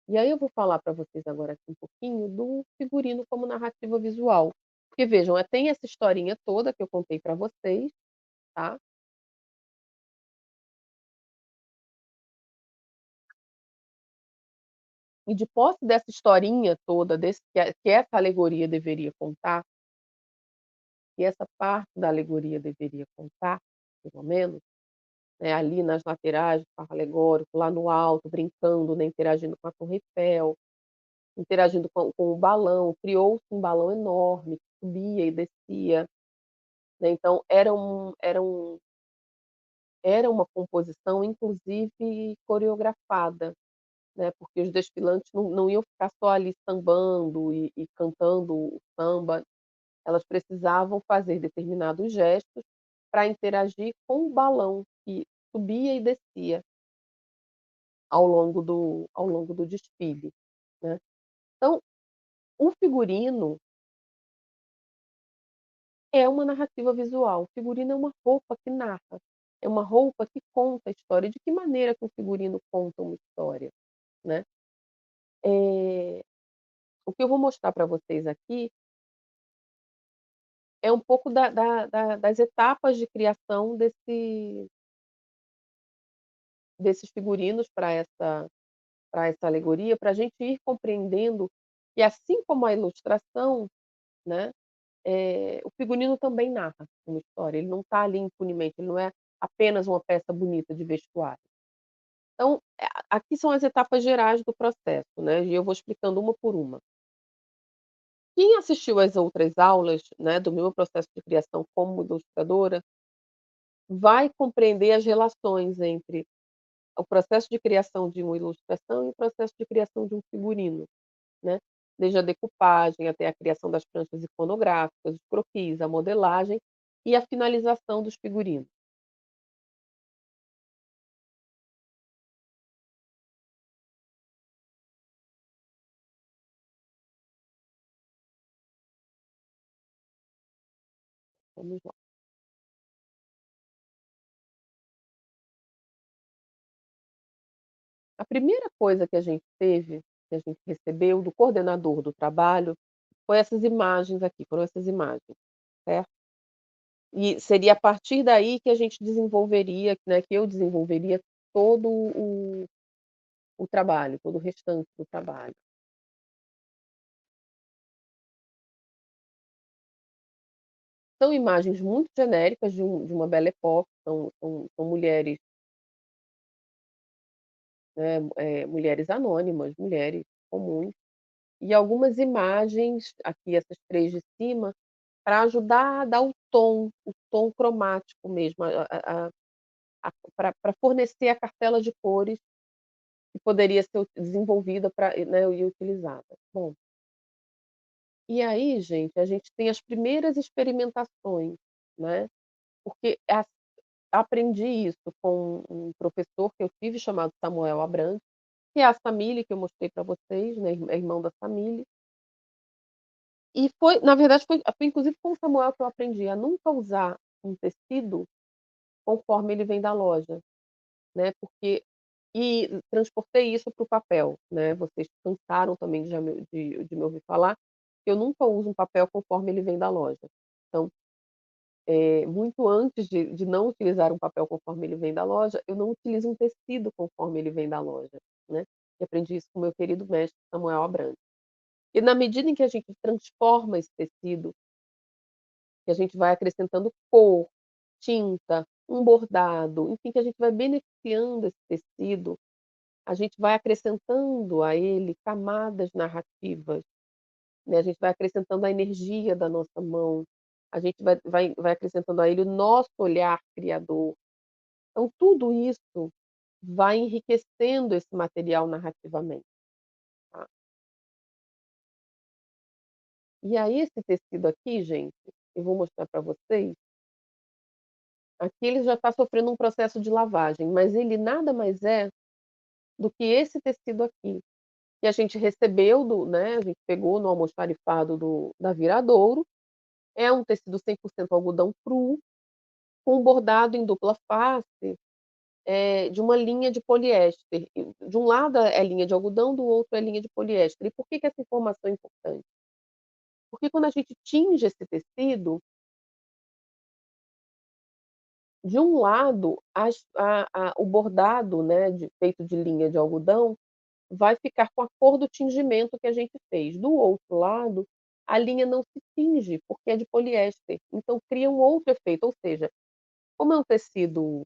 [SPEAKER 1] E aí eu vou falar para vocês agora aqui um pouquinho do figurino como narrativa visual. Porque vejam, tem essa historinha toda que eu contei para vocês, tá. E de posse dessa historinha toda, desse que essa alegoria deveria contar, que essa parte da alegoria deveria contar, pelo menos, né, ali nas laterais do carro alegórico, lá no alto, brincando, né, interagindo com a Torre Eiffel, interagindo com o balão, criou-se um balão enorme que subia e descia, né, então era uma composição inclusive coreografada, né, porque os desfilantes não iam ficar só ali sambando e cantando o samba, elas precisavam fazer determinados gestos para interagir com o balão que subia e descia ao longo do desfile, né. Então, o figurino é uma narrativa visual, o figurino é uma roupa que narra, é uma roupa que conta a história. De que maneira que o figurino conta uma história, né. Eh, o que eu vou mostrar para vocês aqui é um pouco das etapas de criação desses figurinos para essa alegoria, para a gente ir compreendendo que, assim como a ilustração, né, o figurino também narra uma história, ele não está ali impunemente, ele não é apenas uma peça bonita de vestuário. Então, aqui são as etapas gerais do processo, né, e eu vou explicando uma por uma. Quem assistiu às outras aulas, né, do meu processo de criação como ilustradora, vai compreender as relações entre o processo de criação de uma ilustração e o processo de criação de um figurino, né. Desde a decupagem até a criação das pranchas iconográficas, os croquis, a modelagem e a finalização dos figurinos. Vamos lá. A primeira coisa que a gente recebeu do coordenador do trabalho, foi essas imagens aqui, foram essas imagens, certo. E seria a partir daí que a gente desenvolveria, né, que eu desenvolveria todo o trabalho, todo o restante do trabalho. São imagens muito genéricas de uma Belle Époque, são mulheres, né, mulheres anônimas, mulheres comuns, e algumas imagens, aqui essas 3 de cima, para ajudar a dar o tom cromático mesmo, para fornecer a cartela de cores que poderia ser desenvolvida para, né, e utilizada. Bom, e aí gente, a gente tem as primeiras experimentações, né, porque aprendi isso com um professor que eu tive chamado Samuel Abrantes, que é a Samile que eu mostrei para vocês, né, é irmão da Samile, e na verdade foi inclusive com o Samuel que eu aprendi a nunca usar um tecido conforme ele vem da loja, né, porque transportei isso para o papel, né, vocês cansaram também de já de me ouvir falar, que eu nunca uso um papel conforme ele vem da loja. Então, muito antes de não utilizar um papel conforme ele vem da loja, eu não utilizo um tecido conforme ele vem da loja, né. E aprendi isso com o meu querido mestre Samuel Abrantes. E na medida em que a gente transforma esse tecido, que a gente vai acrescentando cor, tinta, um bordado, enfim, que a gente vai beneficiando esse tecido, a gente vai acrescentando a ele camadas narrativas, né, a gente vai acrescentando a energia da nossa mão, a gente vai acrescentando a ele o nosso olhar criador. Então tudo isso vai enriquecendo esse material narrativamente, tá. E aí esse tecido aqui, gente, eu vou mostrar para vocês, aqui ele já está sofrendo um processo de lavagem, mas ele nada mais é do que esse tecido aqui, que a gente recebeu a gente pegou no almoxarifado da Viradouro, é um tecido 100% algodão cru, com bordado em dupla face, de uma linha de poliéster. E de um lado é linha de algodão, do outro é linha de poliéster. E por que que essa informação é importante? Porque quando a gente tinge esse tecido, de um lado o bordado, né, feito de linha de algodão, vai ficar com a cor do tingimento que a gente fez. Do outro lado, a linha não se tinge, porque é de poliéster, então cria um outro efeito, ou seja, como é um tecido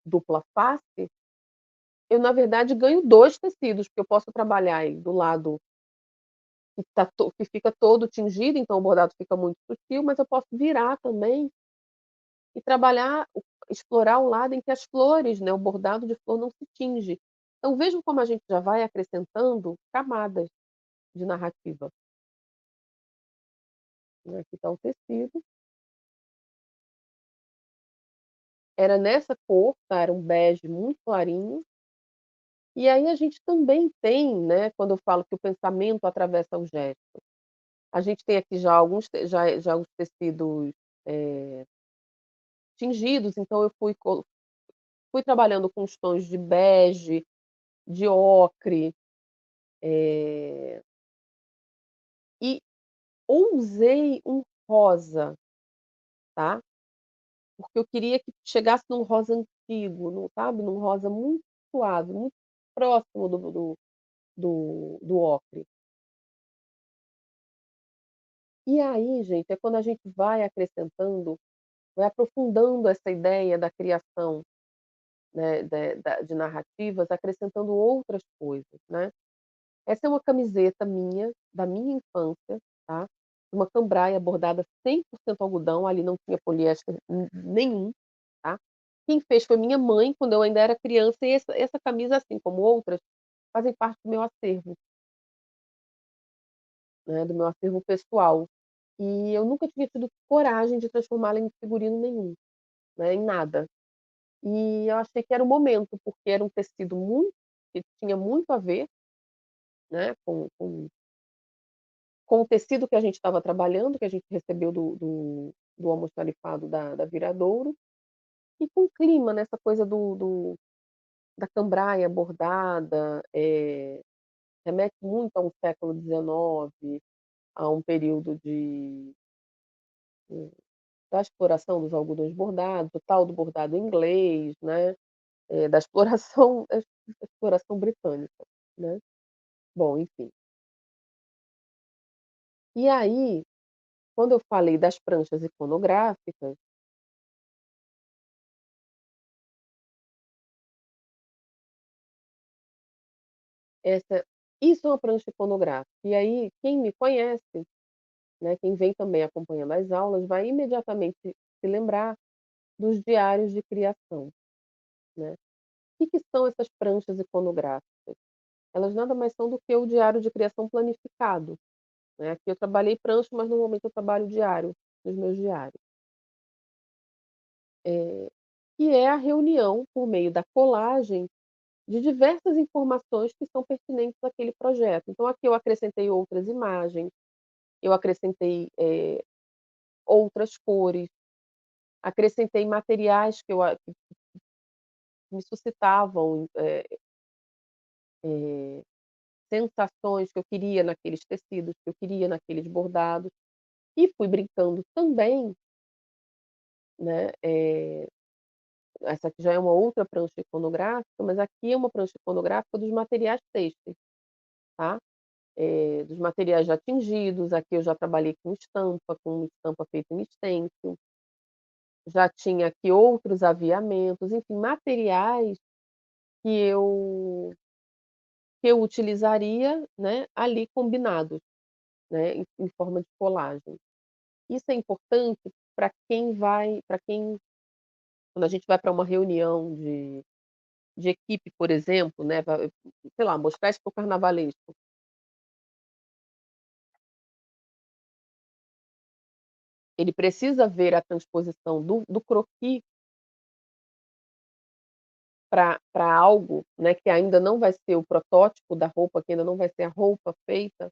[SPEAKER 1] dupla face, eu na verdade ganho 2 tecidos, porque eu posso trabalhar ele do lado que fica todo tingido, então o bordado fica muito sutil, mas eu posso virar também e explorar o lado em que as flores, né, o bordado de flor não se tinge. Então vejam como a gente já vai acrescentando camadas de narrativa, né. Aqui está o tecido, era nessa cor, tá, era um bege muito clarinho. E aí a gente também tem, né, quando eu falo que o pensamento atravessa o gesto, a gente tem aqui já os tecidos, eh, tingidos, então eu fui trabalhando com os tons de bege, de ocre, eh, e usei um rosa, tá, porque eu queria que chegasse num rosa antigo, sabe, num rosa muito suave, muito próximo do ocre. E aí, gente, é quando a gente vai acrescentando, vai aprofundando essa ideia da criação, né, de narrativas, acrescentando outras coisas, né. Essa é uma camiseta minha, da minha infância, tá, uma cambraia bordada 100% algodão, ali não tinha poliéster nenhum, tá. Quem fez foi minha mãe, quando eu ainda era criança, e essa camisa, assim como outras, fazem parte do meu acervo, né, do meu acervo pessoal. E eu nunca tinha tido coragem de transformá-la em figurino nenhum, né, em nada. E eu achei que era o momento, porque era um tecido que tinha muito a ver, né, com o tecido que a gente estava trabalhando, que a gente recebeu do almoxarifado da Viradouro, e com o clima, né, essa coisa da cambraia bordada, remete muito a um século XIX, a um período da exploração dos algodões bordados, o tal do bordado inglês, né, da exploração da exploração britânica, né. Bom, enfim. E aí, quando eu falei das pranchas iconográficas, essa isso é uma prancha iconográfica. E aí, quem me conhece, né, quem vem também acompanhando as aulas, vai imediatamente se lembrar dos diários de criação, né. O que são essas pranchas iconográficas? Elas nada mais são do que o diário de criação planificado, né. Aqui eu trabalhei prancha, mas normalmente eu trabalho diário, nos meus diários. Que é a reunião, por meio da colagem, de diversas informações que são pertinentes àquele projeto. Então aqui eu acrescentei outras imagens, eu acrescentei, outras cores, acrescentei materiais que me suscitavam, sensações que eu queria naqueles tecidos, que eu queria naqueles bordados, e fui brincando também né, essa aqui já é uma outra prancha iconográfica, mas aqui é uma prancha iconográfica dos materiais têxteis, tá. Dos materiais já tingidos, aqui eu já trabalhei com estampa feita em stencil, já tinha aqui outros aviamentos, enfim, materiais que eu utilizaria, né, ali combinados, né, em forma de colagem. Isso é importante para quem quando a gente vai para uma reunião de equipe, por exemplo, né, sei lá, mostrar isso para o carnavalesco, ele precisa ver a transposição do croquis para algo, né, que ainda não vai ser o protótipo da roupa, que ainda não vai ser a roupa feita,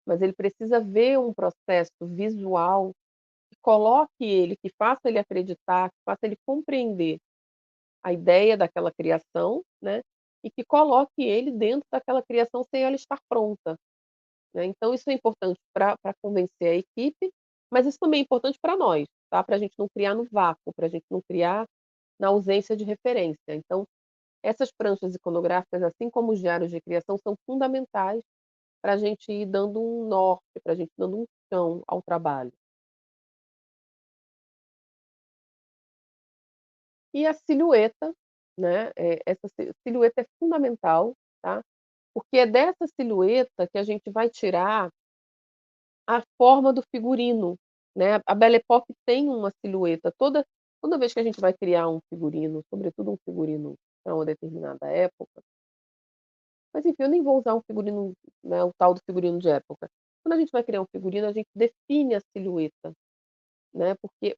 [SPEAKER 1] mas ele precisa ver um processo visual que coloque ele, que faça ele acreditar, que faça ele compreender a ideia daquela criação, né, e que coloque ele dentro daquela criação sem ela estar pronta, né. Então isso é importante para convencer a equipe, mas isso também é importante para nós, tá, para a gente não criar no vácuo, para a gente não criar na ausência de referência. Então, essas pranchas iconográficas, assim como os diários de criação, são fundamentais para a gente ir dando um norte, para a gente ir dando um chão ao trabalho. E a silhueta, né, essa silhueta é fundamental, tá, porque é dessa silhueta que a gente vai tirar a forma do figurino, né. A Belle Époque tem uma silhueta, toda vez que a gente vai criar um figurino, sobretudo um figurino para uma determinada época, mas enfim, eu nem vou usar um figurino, né, o tal do figurino de época. Quando a gente vai criar um figurino, a gente define a silhueta, né, porque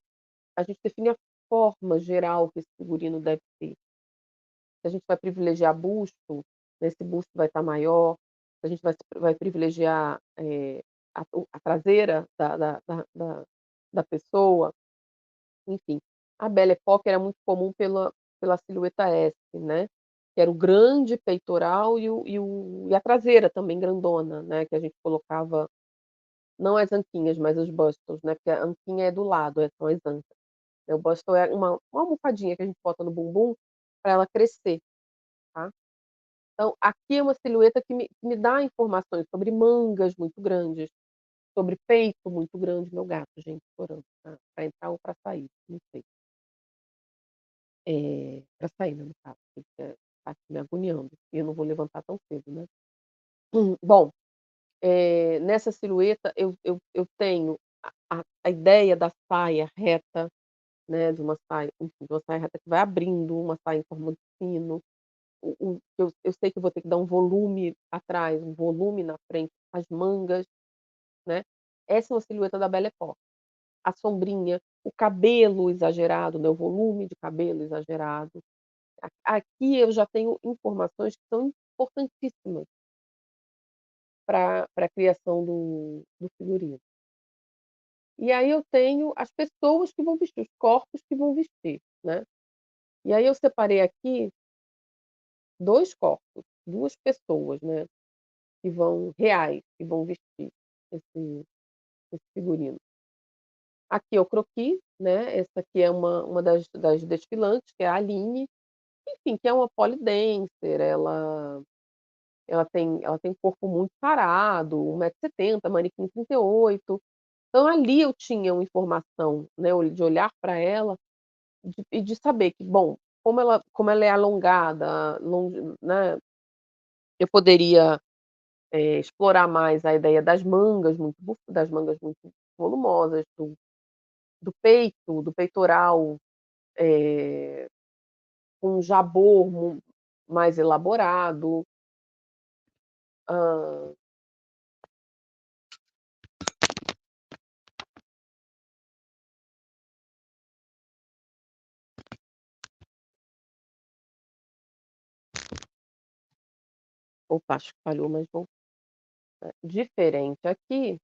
[SPEAKER 1] a gente define a forma geral que esse figurino deve ter. Se a gente vai privilegiar busto, né, esse busto vai estar maior, se a gente vai privilegiar, a traseira da pessoa, enfim. A Belle Époque era muito comum pela silhueta S, né, que era o grande peitoral e a traseira também grandona, né, que a gente colocava não as anquinhas, mas os bustles, né, porque a anquinha é do lado, são as ancas. O bustle é uma almofadinha que a gente bota no bumbum para ela crescer, tá. Então, aqui é uma silhueta que me dá informações sobre mangas muito grandes, sobre peito muito grande, meu gato, gente, chorando, pra entrar ou pra sair, não sei. Pra sair, né, no caso, porque tá aqui me agoniando, e eu não vou levantar tão cedo, né. Bom, nessa silhueta eu tenho a ideia da saia reta, né, de uma saia, enfim, de uma saia reta que vai abrindo, uma saia em forma de sino. Eu sei que eu vou ter que dar um volume atrás, um volume na frente, as mangas, né. Essa é uma silhueta da Belle Époque. A sombrinha, o cabelo exagerado, né, o volume de cabelo exagerado. Aqui eu já tenho informações que são importantíssimas para a criação do figurino. E aí eu tenho as pessoas que vão vestir, os corpos que vão vestir, né. E aí eu separei aqui 2 corpos, 2 pessoas, né. Que vão reais, que vão vestir esse esse figurino. Aqui é o croquis, né, essa aqui é uma das desfilantes, que é a Aline, enfim, que é uma pole dancer, ela tem um corpo muito sarado, 1,70 m, manequim 38. Então ali eu tinha uma informação, né, de olhar para ela e de saber que, bom, como ela é alongada, né, eu poderia explorar mais a ideia das mangas muito volumosas, do peito, do peitoral, eh, com um jabor mais elaborado. Hã, opa, acho que falhou, mas vou diferente aqui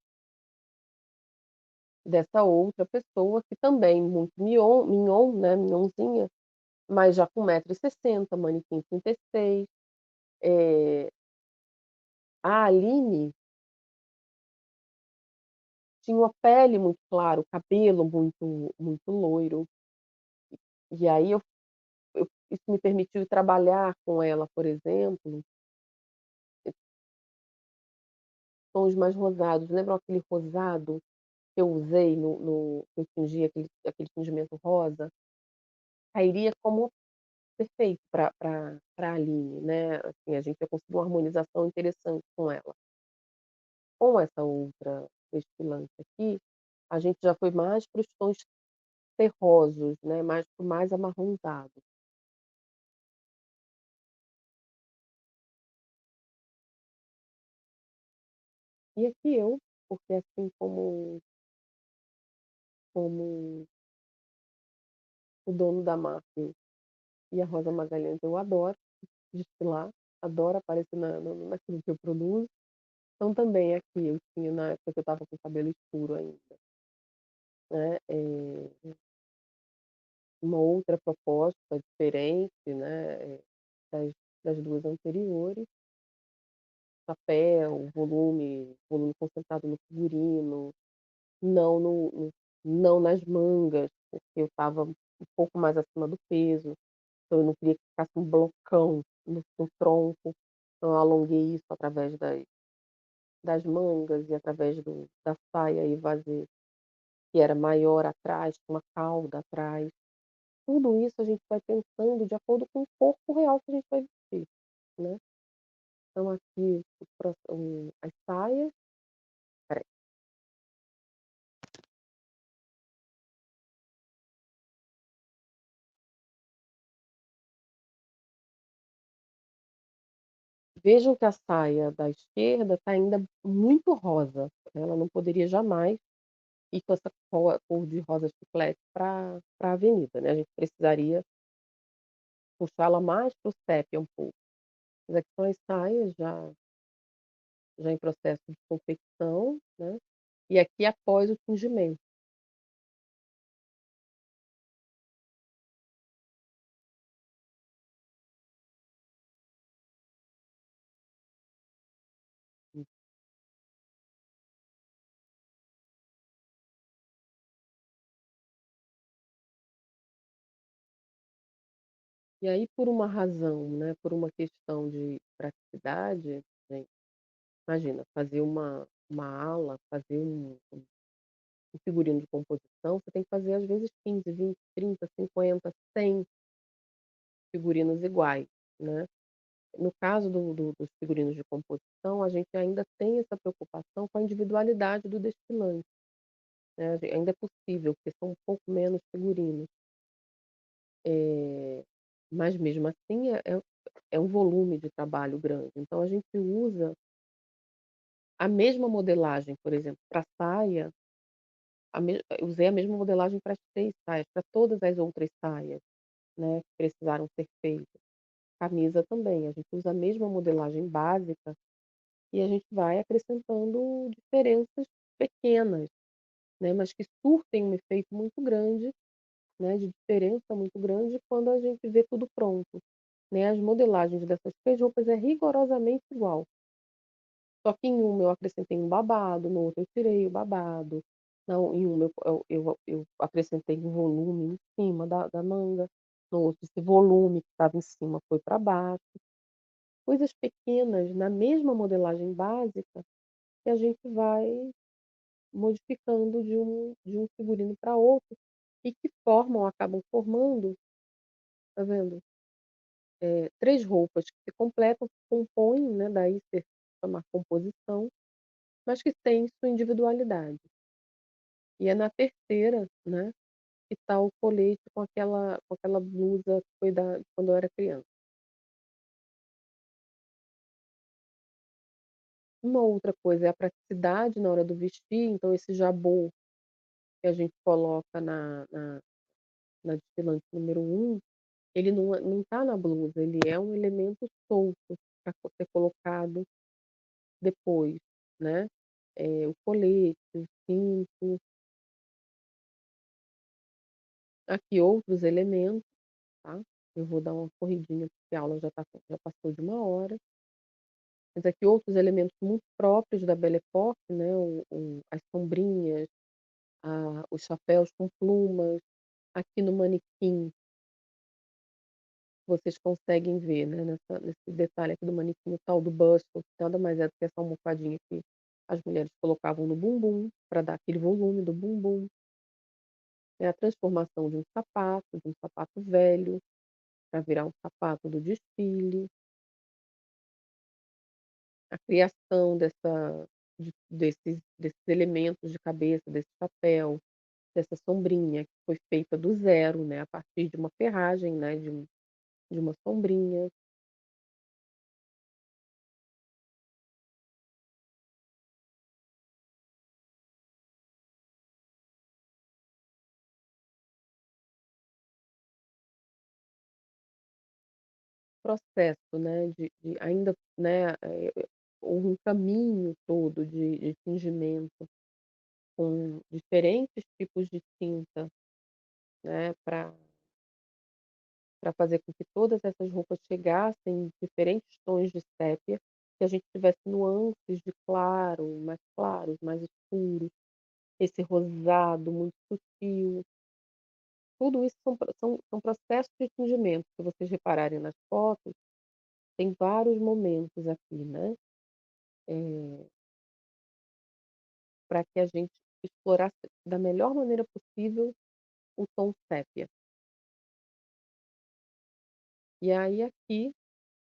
[SPEAKER 1] dessa outra pessoa que também muito né, mignonzinha, mas já com 1,60 m, manequim 36. Eh, a Aline tinha uma pele muito clara, o cabelo muito loiro. E aí isso me permitiu trabalhar com ela, por exemplo, tons mais rosados. Lembram aquele rosado que eu usei que eu tingi aquele tingimento rosa? Cairia como perfeito para a Aline, né, assim, a gente já conseguiu uma harmonização interessante com ela. Com essa outra destilante aqui, a gente já foi mais para os tons terrosos, né, mais para o mais amarronzado. E aqui eu, porque assim como o dono da MAFI e a Rosa Magalhães, eu adoro destilar, adoro aparecer naquilo que eu produzo. Então também aqui eu tinha, na época que eu estava com cabelo escuro ainda, né, uma outra proposta diferente, né, das 2 anteriores, papel, volume concentrado no figurino, não não nas mangas, porque eu estava um pouco mais acima do peso, então eu não queria que ficasse um blocão no tronco, então eu alonguei isso através das mangas e através da saia evasê, que era maior atrás, com uma cauda atrás. Tudo isso a gente vai pensando de acordo com o corpo real que a gente vai vestir, né. Então aqui as saias, espera aí, vejam que a saia da esquerda está ainda muito rosa, né, ela não poderia jamais ir com essa cor de rosa chiclete pra avenida, né, a gente precisaria puxá-la mais para o sépia um pouco. Mas aqui são as saias já em processo de confecção, né, e aqui após o tingimento. E aí por uma razão, né, por uma questão de praticidade, gente, imagina, fazer uma ala, fazer um figurino de composição, você tem que fazer às vezes 15, 20, 30, 50, 100 figurinos iguais, né. No caso dos figurinos de composição, a gente ainda tem essa preocupação com a individualidade do desfilante, né, ainda é possível, porque são um pouco menos figurinos. Eh, mas mesmo assim é um volume de trabalho grande, então a gente usa a mesma modelagem, por exemplo, para saia, eu usei a mesma modelagem para as 3 saias, para todas as outras saias, né, que precisaram ser feitas. Camisa também, a gente usa a mesma modelagem básica e a gente vai acrescentando diferenças pequenas, né, mas que surtem um efeito muito grande, né, de diferença muito grande quando a gente vê tudo pronto, né. As modelagens dessas 3 roupas é rigorosamente igual. Só que em uma eu acrescentei um babado, no outro eu tirei o babado, não, em uma eu acrescentei um volume em cima da manga, no outro esse volume que estava em cima foi para baixo. Coisas pequenas na mesma modelagem básica que a gente vai modificando de um figurino para outro e que acabam formando, tá vendo, 3 roupas que se completam, que compõem, né, daí se chamar composição, mas que têm sua individualidade. E é na terceira, né, que tá o colete com aquela blusa que foi da quando eu era criança. Uma outra coisa é a praticidade na hora do vestir, então esse jabot que a gente coloca na desfilante número 1, ele não tá na blusa, ele é um elemento solto para ser colocado depois, né. O colete, o cinto, aqui outros elementos, tá. Eu vou dar uma corridinha, porque a aula já passou de 1 hora. Mas aqui outros elementos muito próprios da Belle Époque, né, as sombrinhas, os chapéus com plumas, aqui no manequim, vocês conseguem ver, né, nesse detalhe aqui do manequim, o tal do bustle, que nada mais é do que essa almofadinha que as mulheres colocavam no bumbum, para dar aquele volume do bumbum. É a transformação de um sapato velho, para virar um sapato do desfile, a criação desses elementos de cabeça, desse chapéu, dessa sombrinha que foi feita do zero, né, a partir de uma ferragem, né, de uma sombrinha. Processo, né, de ainda, né, um caminho todo de tingimento com diferentes tipos de tinta, né, para fazer com que todas essas roupas chegassem em diferentes tons de sépia, que a gente tivesse nuances de claro, mais claros, mais escuros, esse rosado muito sutil. Tudo isso são processos de tingimento, se vocês repararem nas fotos, tem vários momentos aqui, né, eh, pra que a gente explorasse da melhor maneira possível o tom sépia. E aí aqui,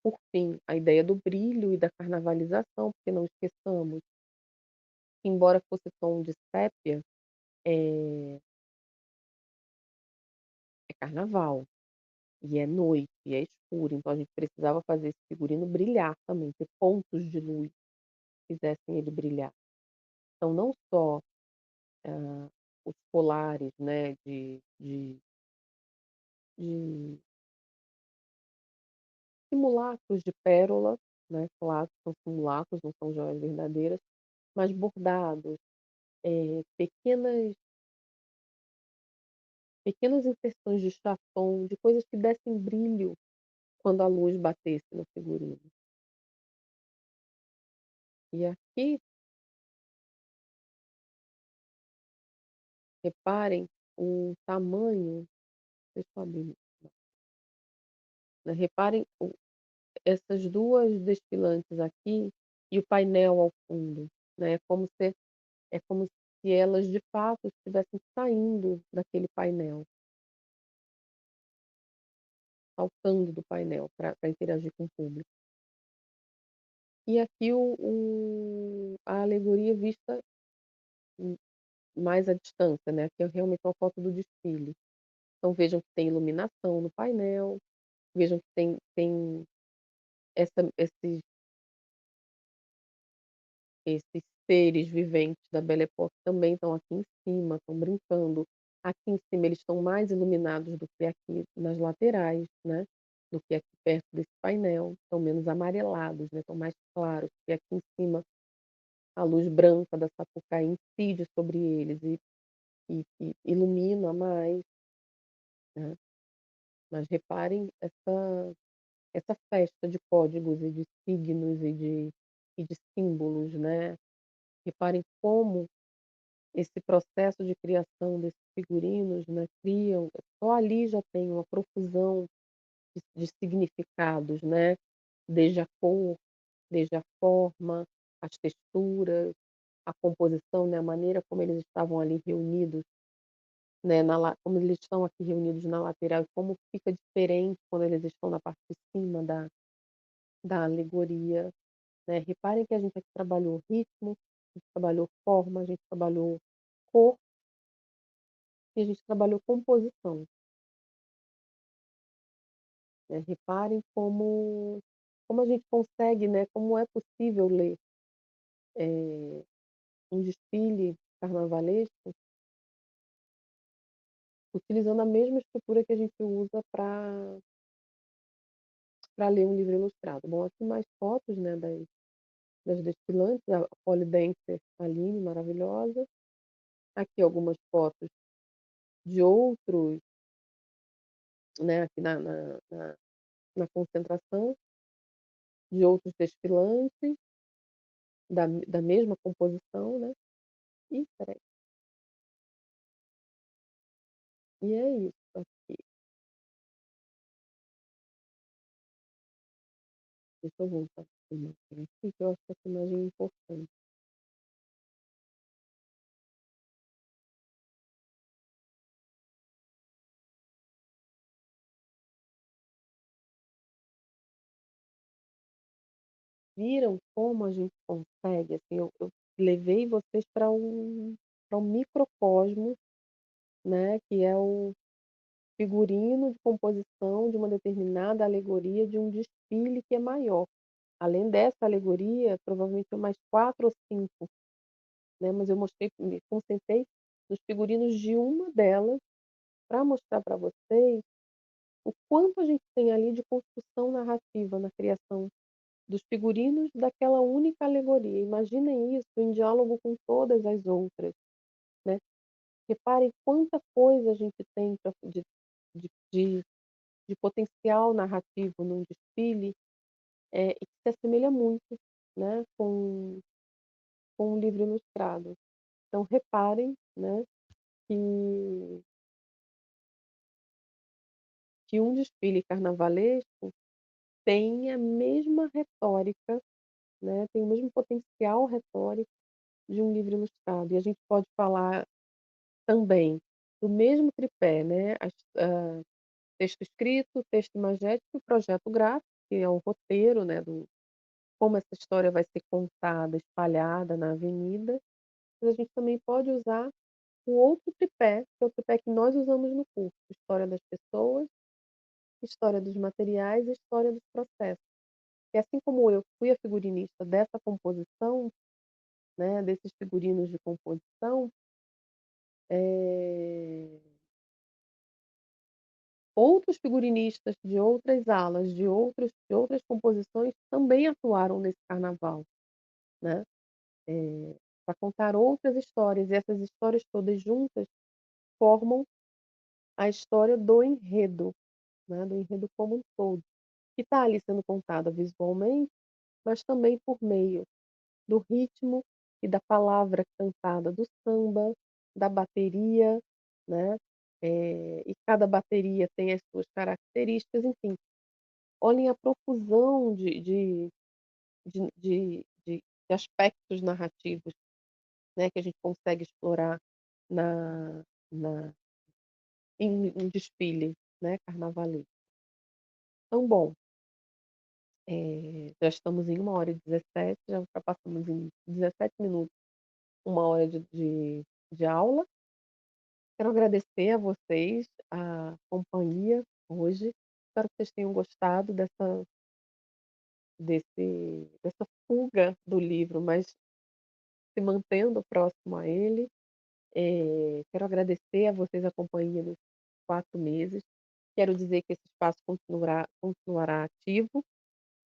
[SPEAKER 1] por fim, a ideia do brilho e da carnavalização, porque não esqueçamos que embora fosse tom de sépia, é é carnaval, e é noite, e é escuro, então a gente precisava fazer esse figurino brilhar também, ter pontos de luz que fizessem ele brilhar. Então não só, os colares, né, de simulacros de pérola, né, claro, são simulacros, não são joias verdadeiras, mas bordados, pequenas inserções de chafão, de coisas que dessem brilho quando a luz batesse no figurino. E aqui, reparem o tamanho, deixa eu abrir, né, reparem essas 2 desfilantes aqui e o painel ao fundo, né, é como se elas de fato estivessem saindo daquele painel, saltando do painel para interagir com o público. E aqui a alegoria vista, hum, mais à distância, né, aqui é realmente uma foto do desfile. Então vejam que tem iluminação no painel, vejam que tem esses seres viventes da Belle Époque também estão aqui em cima, estão brincando. Aqui em cima eles estão mais iluminados do que aqui nas laterais, né, do que aqui perto desse painel, estão menos amarelados, né, estão mais claros, porque aqui em cima a luz branca da Sapucaí incide sobre eles e ilumina mais, né. Mas reparem essa festa de códigos e de signos e de símbolos, né. Reparem como esse processo de criação desses figurinos, né, criam só ali já tem uma profusão de significados, né, desde a cor, desde a forma, as texturas, a composição, né, a maneira como eles estavam ali reunidos, né, como eles estão aqui reunidos na lateral e como fica diferente quando eles estão na parte de cima da alegoria, né. Reparem que a gente aqui trabalhou ritmo, a gente trabalhou forma, a gente trabalhou cor e a gente trabalhou composição, né. Reparem como a gente consegue, né, como é possível ler, eh, um desfile carnavalesco utilizando a mesma estrutura que a gente usa para ler um livro ilustrado. Bom, aqui mais fotos, né, das desfilantes, a pole dancer Aline, maravilhosa. Aqui algumas fotos de outros, né, aqui na concentração, de outros desfilantes, da mesma composição, né. Ih, espera. E é isso aqui. Deixa eu voltar para imagem aqui, que eu acho que essa imagem é importante. Viram como a gente consegue, assim, eu levei vocês para um microcosmo, né, que é o figurino de composição de uma determinada alegoria de um desfile que é maior. Além dessa alegoria, provavelmente tem mais 4 ou 5, né, mas eu mostrei me concentrei nos figurinos de uma delas, para mostrar para vocês o quanto a gente tem ali de construção narrativa na criação dos figurinos daquela única alegoria. Imaginem isso em diálogo com todas as outras, né. Reparem quanta coisa a gente tem pra de de de potencial narrativo num desfile, e que se assemelha muito, né, com um livro ilustrado. Então reparem, né, que um desfile carnavalesco tem a mesma retórica, né, tem o mesmo potencial retórico de um livro ilustrado. E a gente pode falar também do mesmo tripé, né, texto escrito, texto imagético e projeto gráfico, que é o roteiro, né, do como essa história vai ser contada, espalhada na avenida. Mas a gente também pode usar o outro tripé, que é o tripé que nós usamos no curso: história das pessoas, história dos materiais e história dos processos. E assim como eu fui a figurinista dessa composição, né, desses figurinos de composição, eh, outros figurinistas de outras alas, de outras composições também atuaram nesse carnaval, né, pra contar outras histórias, e essas histórias todas juntas formam a história do enredo, né, do enredo como um todo, que está ali sendo contada visualmente, mas também por meio do ritmo e da palavra cantada do samba, da bateria, né, e cada bateria tem as suas características, enfim. Olhem a profusão de aspectos narrativos, né, que a gente consegue explorar na na em um desfile, né, carnavalesco. Então bom, já estamos em 1h17, já ultrapassamos em 17 minutos 1 hora de aula. Quero agradecer a vocês a companhia hoje. Espero que vocês tenham gostado dessa fuga do livro, mas se mantendo próximo a ele. Quero agradecer a vocês a companhia nesses 4 meses. Quero dizer que esse espaço continuará ativo,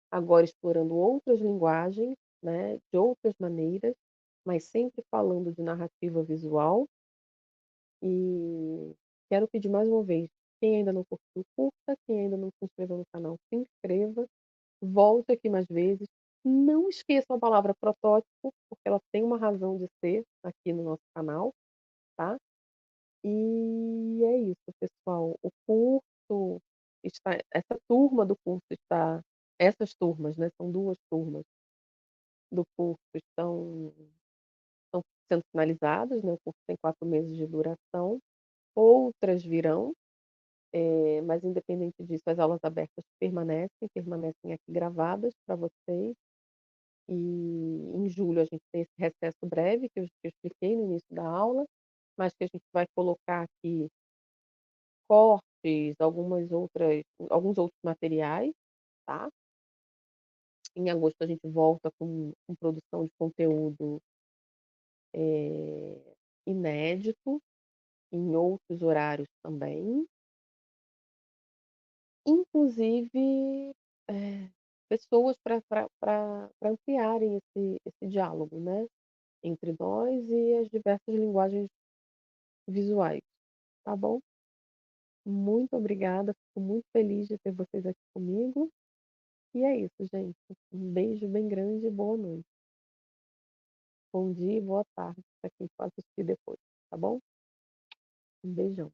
[SPEAKER 1] agora explorando outras linguagens, né, de outras maneiras, mas sempre falando de narrativa visual. E quero pedir mais uma vez, quem ainda não curtiu, curta, quem ainda não se inscreveu no canal, se inscreva, volte aqui mais vezes. Não esqueçam a palavra protótipo, porque ela tem uma razão de ser aqui no nosso canal, tá? E é isso, pessoal. O curso está essa turma do curso está essas turmas, né, são 2 turmas do curso estão sendo finalizadas, né, o curso tem 4 meses de duração, outras virão, mas independente disso as aulas abertas permanecem aqui gravadas para vocês. E em julho a gente tem esse recesso breve que eu expliquei no início da aula, mas que a gente vai colocar aqui cortes, alguns outros materiais, tá. Em agosto a gente volta com produção de conteúdo, inédito, em outros horários também, inclusive, pessoas para ampliarem esse diálogo, né, entre nós e as diversas linguagens visuais, tá bom? Muito obrigada, fico muito feliz de ter vocês aqui comigo. E é isso, gente. Um beijo bem grande e boa noite. Bom dia e boa tarde para quem for assistir depois, tá bom? Um beijão.